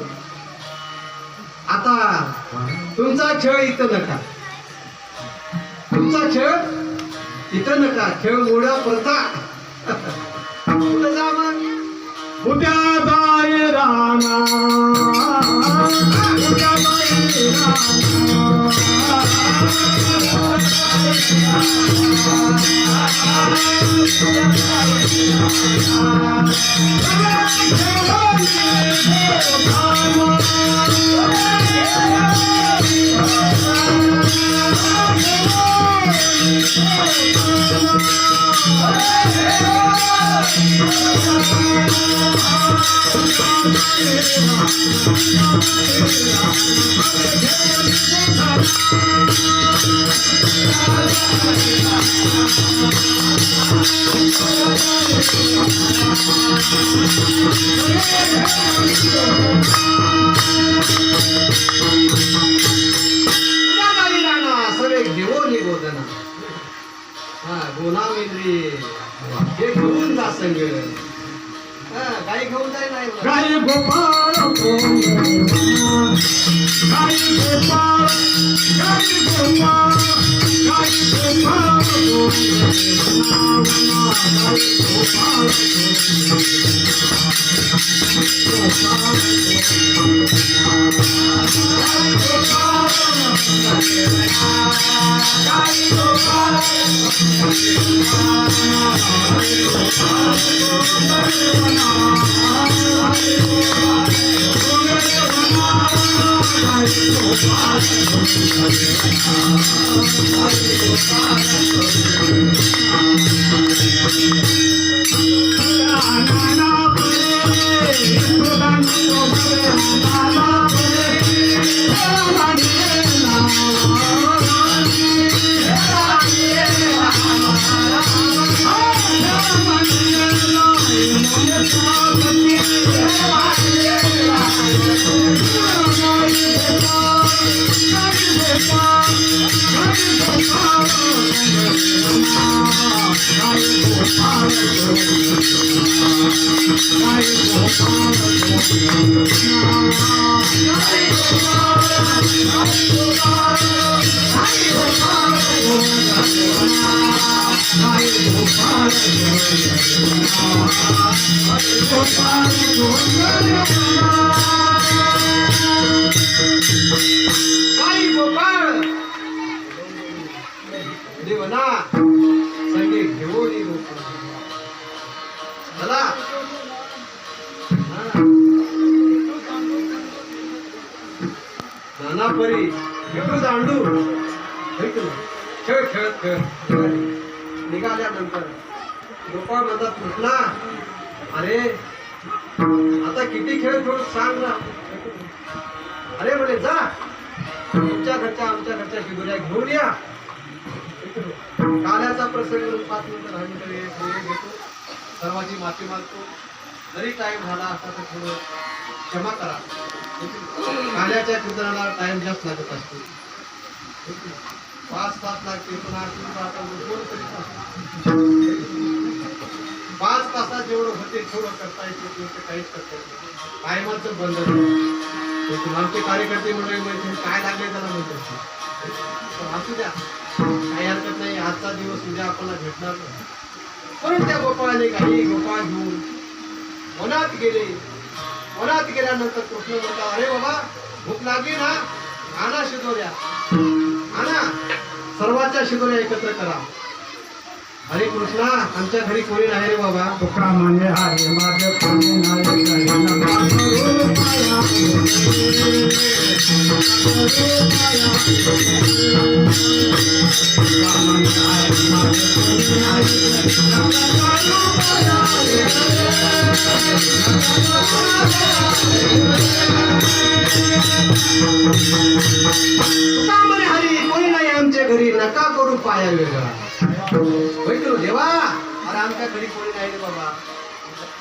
आता तुमचा खेळ इथं नका. तुमचा खेळ इथं नका. खेळ मोड्या प्रथा कुठं जा मग. उद्या जाय राणा, उद्या जाय घेऊन जा संग. काही घेऊन जाय नाही. गाई गोपाळ गाई गोपाळ गाई गोपाळ गाई गोपाळ काही गोपाळ देवना संगे घेऊन येऊ चला नाना परी घेऊ दांडू खेळ खेळत खेळ निघाल्यानंतर गोपाळ म्हणतात कृष्णा अरे आता किती खेळ खेळू सांग ना अरे म्हणे जा तुमच्या घरच्या आमच्या घरच्या शिदोऱ्या घेऊन या काल्याचा प्रसंग 5 मिनिटं 10 मिनिटं वेळ घेतो सर्वांची माफी मागतो जरी टाइम झाला असता तर थोडं क्षमा करा काल्याच्या कीर्तनाला टाइम जास्त लागत असतो 5 तास लागते पण पाच तासात जेवढं होते तेवढं करता येते तेवढं काहीच करता येते टायमाचं बंधन नाही. आमचे कार्यकर्ते मंडळी म्हणजे काय लागले त्याला म्हणतात असू द्या काही हरकत नाही आजचा दिवस उद्या आपल्याला भेटणार नाही. म्हणून त्या गोपाळाने काही गोपाळ घेऊन वनात गेले. वनात गेल्यानंतर कृष्ण म्हणतात अरे बाबा भूक लागली ना आणा शिदोऱ्या आणा सर्वांच्या शिदोऱ्या एकत्र करा. अरे कृष्णा आमच्या घरी कोणी नाही रे बाबा तुका म्हणे आहे माझे कोणी नाही काही नका करू पाया. तुका म्हणे आहे माझे कोणी नाही नका तुका म्हणे हरी कोणी नाही आमच्या घरी नका करू पाया वेगळा. होय करू देवा अरे आमच्या घरी कोणी नाही रे बाबा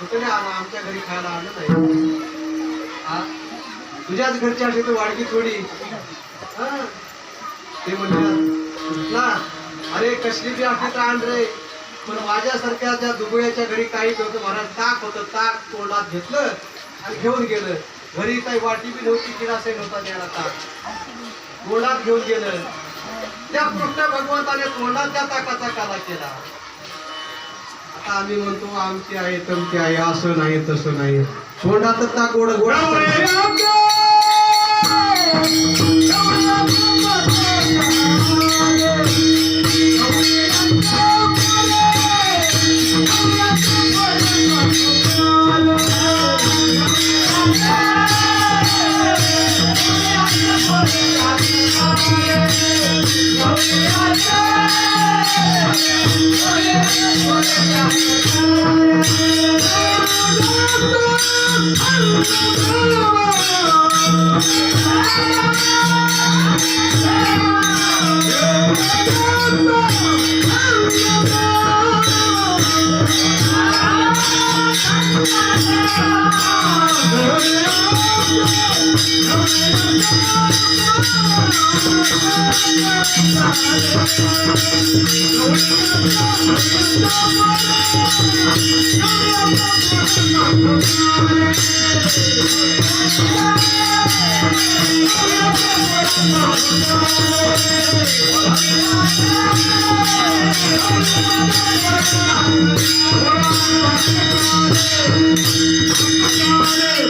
कुठे आमच्या घरी खायला आलं नाही. तुझ्याच घरची अशी तर वाडकी थोडी ते म्हणतात अरे कसली बी असली तर आण रे पण माझ्यासारख्या त्या दुबळ्याच्या घरी काही नव्हतं महाराज ताक होतं ताक तोंडात घेतलं आणि घेऊन गेलं. घरी काही वाटी बी नव्हती किडासे नव्हता द्यायला ताक तोंडात घेऊन गेलं. त्या कृष्ण भगवंताने तोंडात त्या ताकाचा काला केला. आता आम्ही म्हणतो आमची आहे तमची आहे असं नाही तसं नाही तोंडात ताक गोड गोड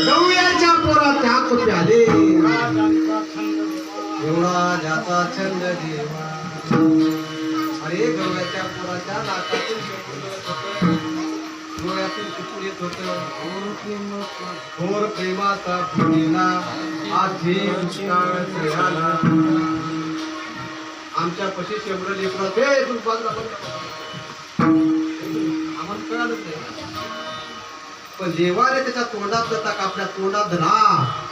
गवळ्याच्या पोरात त्या कुठे एवढा ज्याचा छंद देवा. अरे गवळ्याच्या पोराच्या नाकातून डोळ्यात डोळ्यातून तिथून येत होतं घोर प्रेमाचा फुलेला आधी दुष्काळ आला. आमच्या पशी शेवढं लेकरं हे तू बाजूला आम्हाला कळालंच नाही. पण देवाने त्याच्या तोंडात ताक आपल्या तोंडात ना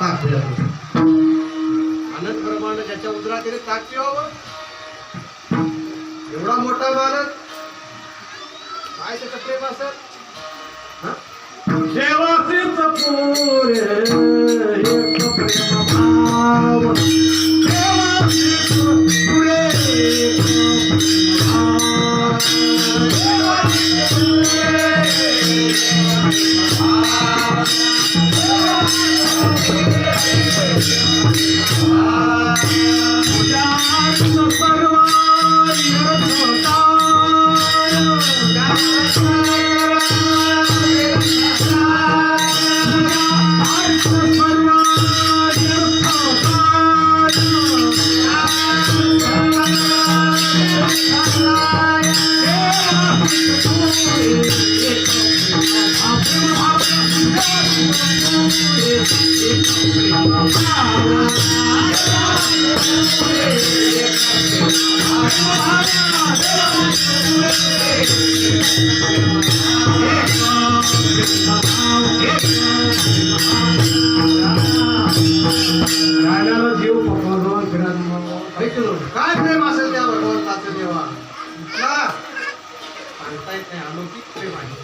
ताक दिलं होतं. अनंत ब्रह्मांड ज्याच्या उदरात त्याने ताक पिवावं. एवढा मोठा मालक काय त्याचं प्रेम असत. देवाचेच पुरे एक प्रेम भाव देवाचेच पुरे एक प्रेम भाव देवाचेच पुरे एक प्रेम भाव उद्याच सर्व राजाला जीव पकवून फिरत काय प्रेम असेल त्या भगवंताचं देवा का सांगता येत नाही. अलौकिक प्रेम आहे.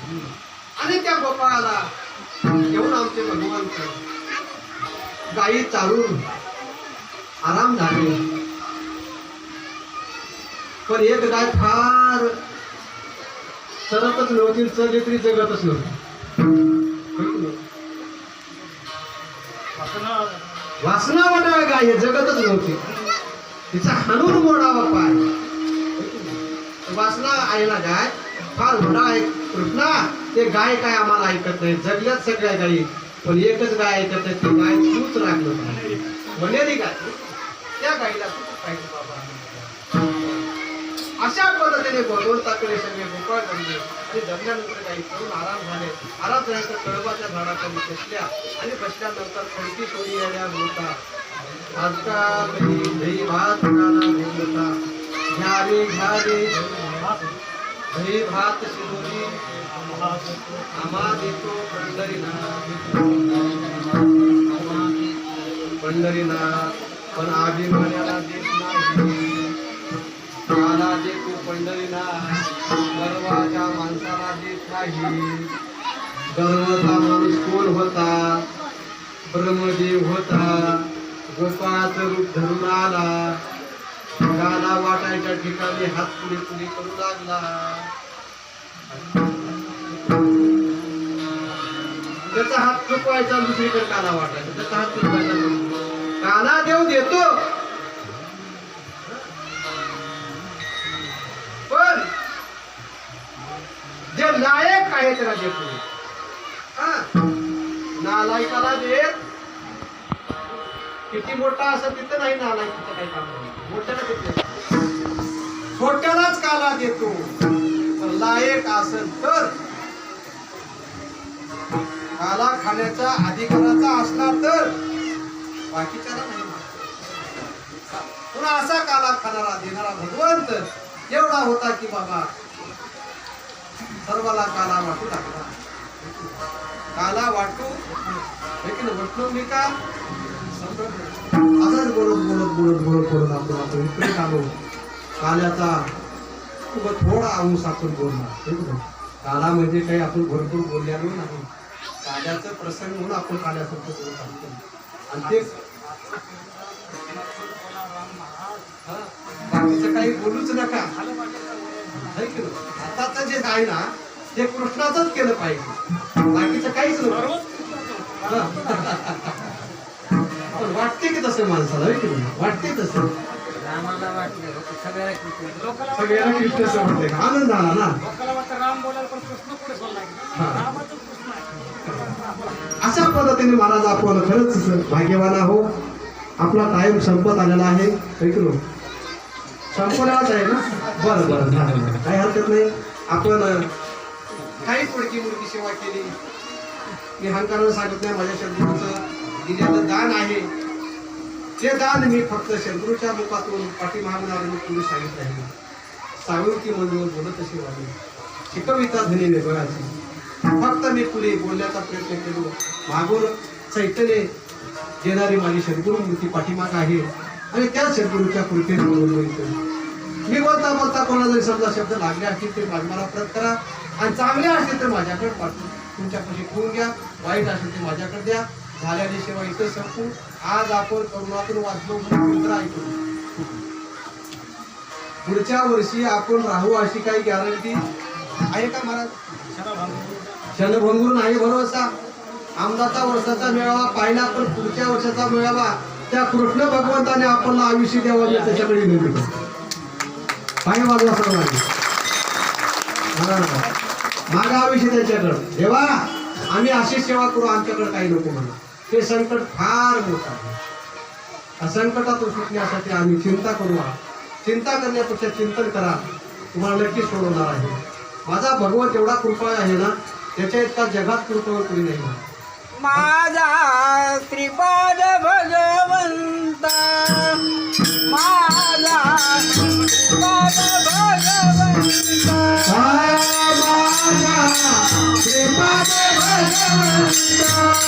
आणि त्या गोपाळाला घेऊन आमचे भगवंत गायी चालून आराम झाले. पण एक गाय फार चरतच नव्हती, चरली तरी जगतच नव्हती. वासना वाटावा गाय हे जगतच नव्हती. तिचा हाणून मोडावा पाय. वासना आहे ना गाय फार मोठा आहे. कृष्णा ते गाय काय आम्हाला ऐकत नाही. जगल्यात सगळ्या गायी पण एकच गाय ऐकत नाही. ती गाय तूच राखलं पाहिजे. म्हणेली गाय त्या गायीला तूच पाहिजे बाबा. अशा पद्धतीने भगवंताकडे सगळे गोपाळ बनले आणि जगल्यानंतर काही करून आराम झाले. आराम झाल्यानंतर कळबाच्या झाडाखाली बसल्या आणि बसल्यानंतर खडकी सोडी यायला होता. आजकाल दही भात खायला होता. घ्यावे घ्यावे दही भात शिरोरी आम्हा देतो पंढरीनाथ पण अभिमानाला देत नाही. मला देतो पंढरीनाथ गर्वाच्या माणसाला देत नाही. गर्वाचा माणूस कोण होता. ब्रह्मदेव होता. गोपाळाचं रूप धरून आला. गाला वाटायच्या ठिकाणी हात पुढे पुढे करू लागला. त्याचा हात चुकवायचा दुसरीकडे काला वाटायचा. त्याचा हात चुकवायचा काला देव देतो. पण जे लायक आहे त्याला देतो. नालायकाला देत किती मोठा असं तिथं नाही नालायकीचं काही काम नाही. मोठ्याला देतो. छोट्यालाच काला देतो. तर लायक असेल तर काला खाण्याचा अधिकाराचा असला तर बाकीच्याला नाही. पुन्हा असा काला खाणारा देणारा भगवंत एवढा होता की बाबा सर्वाला काला वाटू टाकला. काला वाटू वाटलो मी का असंच बोलत बोलत बोलत बोलत बोलत आपण इकडे आलो. काल्याचा थोडा अंश आपण बोलणार. काला म्हणजे काही आपण भरपूर बोललेलो नाही. काल्याचं प्रसंग म्हणून आपण काल्यासारखं बोलत असतो. आणि ते बाकीचं काही बोलूच नका. आताच जे आहे ना ते कृष्णाचंच केलं पाहिजे. बाकीचं काहीच नको. पण वाटते की तसं माणसाला वाटते तसं. सगळ्याला कृष्ण समजते. आनंद झाला ना. अशा पद्धतीने महाराज आपण खरंच भाग्यवान आहो. आपला टाइम संपत आलेला आहे. ऐकलो संपवल्याच आहे ना. बरं बरं काही हरकत नाही. आपण काही तोडकी मुडकी सेवा केली. मी अहंकारानं सांगत नाही, माझ्या सद्गुरूचं दिलेलं दान आहे. ते दान मी फक्त सद्गुरूच्या मुखातून पाठीमागून मी तुम्ही सांगितलं आहे. सावळकी मंजूर बोलत अशी वागली, शिकविता धनी वेगळाची. फक्त मी पुढे बोलण्याचा प्रयत्न केलो. मागून चैतन्य देणारी माझी सद्गुरू मूर्ती पाठीमाग आहे आणि त्या सद्गुरूच्या कृपेने बोललो इथं. मी बोलता बोलता कोणाला जरी समजा शब्द लागले असतील ते मला परत करा आणि चांगले असतील तर माझ्याकडे पाठवून तुमच्यापाशी ठेवून घ्या. वाईट असेल ते माझ्याकडे द्या. झाल्याने सेवा इथं संपू. आज आपण करुणातून वाचलो म्हणून ऐकू. पुढच्या वर्षी आपण राहू अशी काही गॅरंटी आहे का महाराज? क्षणभंगूर नाही भरोसा. आमदाचा वर्षाचा मेळावा पाहिला, पण पुढच्या वर्षाचा मेळावा त्या कृष्ण भगवंताने आपल्याला आयुष्य द्यावं मी त्याच्याकडे विनंती करतो. पाय वाजवा सर्वांनी. मागा आयुष्य त्याच्याकडं. देवा आम्ही अशी सेवा करू, आमच्याकडे काही नको म्हणा. हे संकट फार मोठं आहे. या संकटातून सुटण्यासाठी आम्ही चिंता करू. चिंता करण्यापेक्षा चिंतन करा, तुम्हाला नक्की सोडवणार आहे. माझा भगवत एवढा कृपा आहे ना, त्याच्या इतका जगात कृपा कोणी नाही. माझा श्रीपाद भगवंता, माझा श्रीपाद भगवंता, माझा श्रीपाद भगवंता, माझा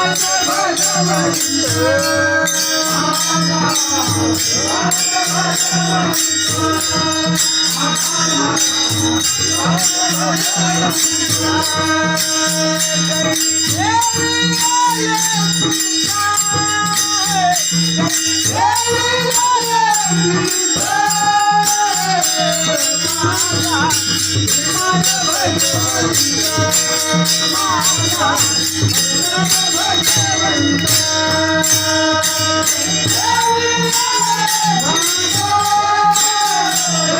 श्रीपाद भगवंता,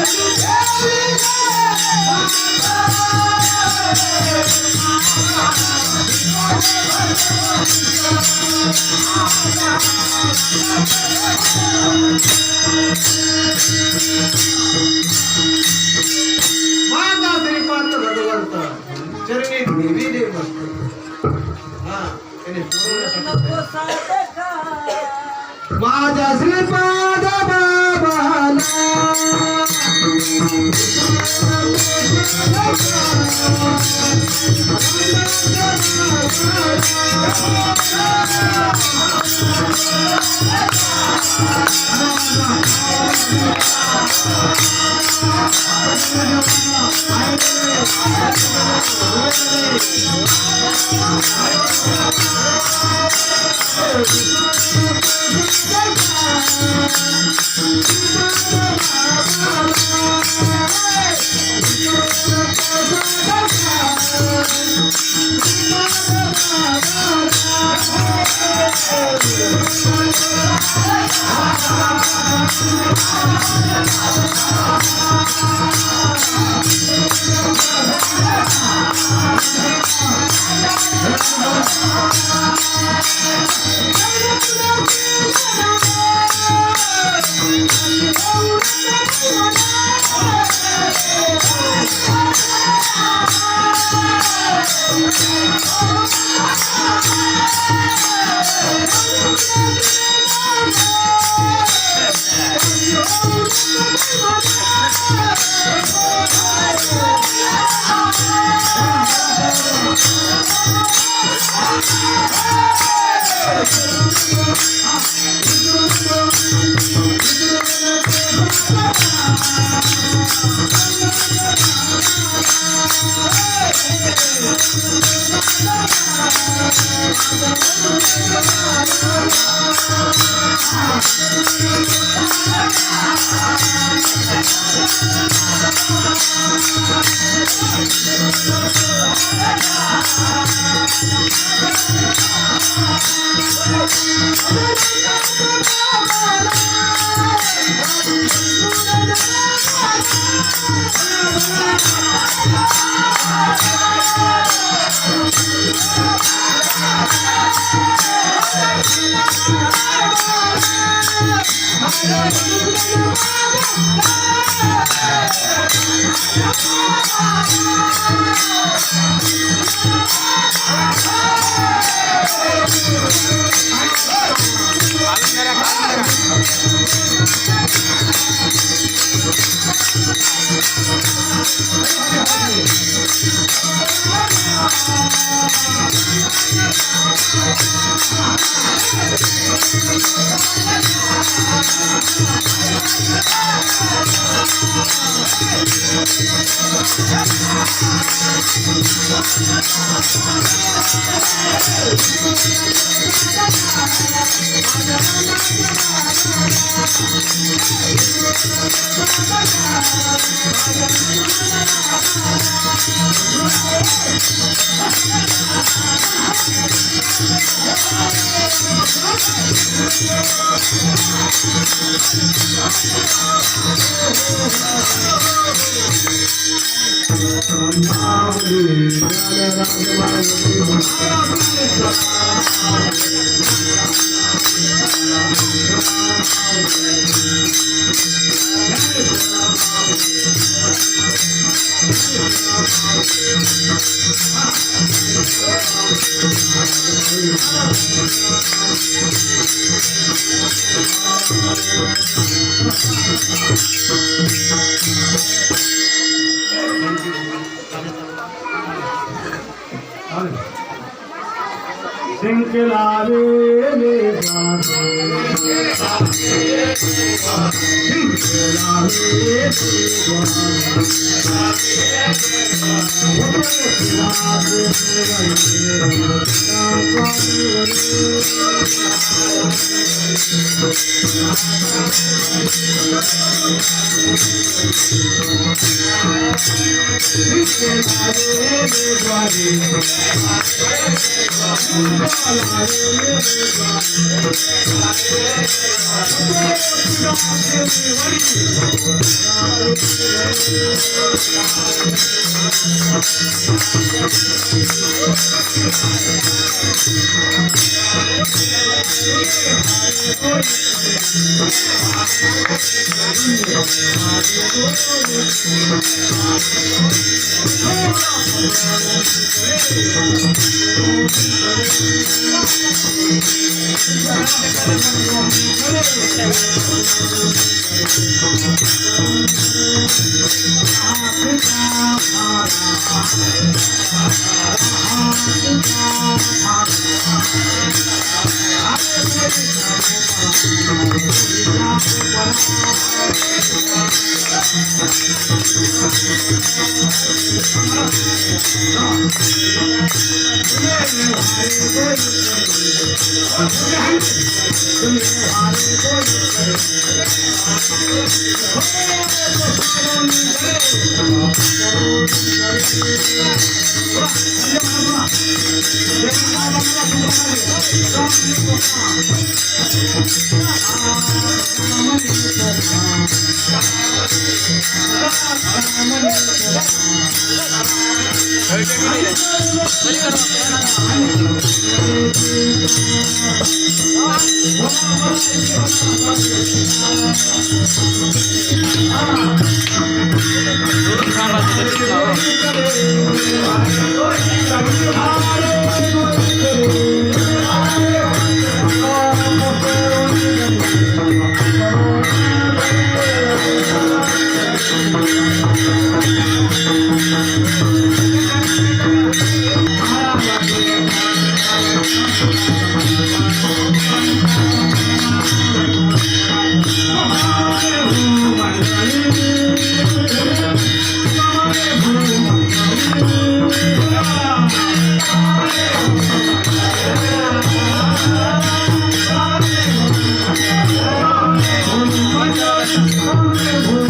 भगवंत चरणी देवी देव असतो. हा त्याने माझा श्रीपाद बाबाला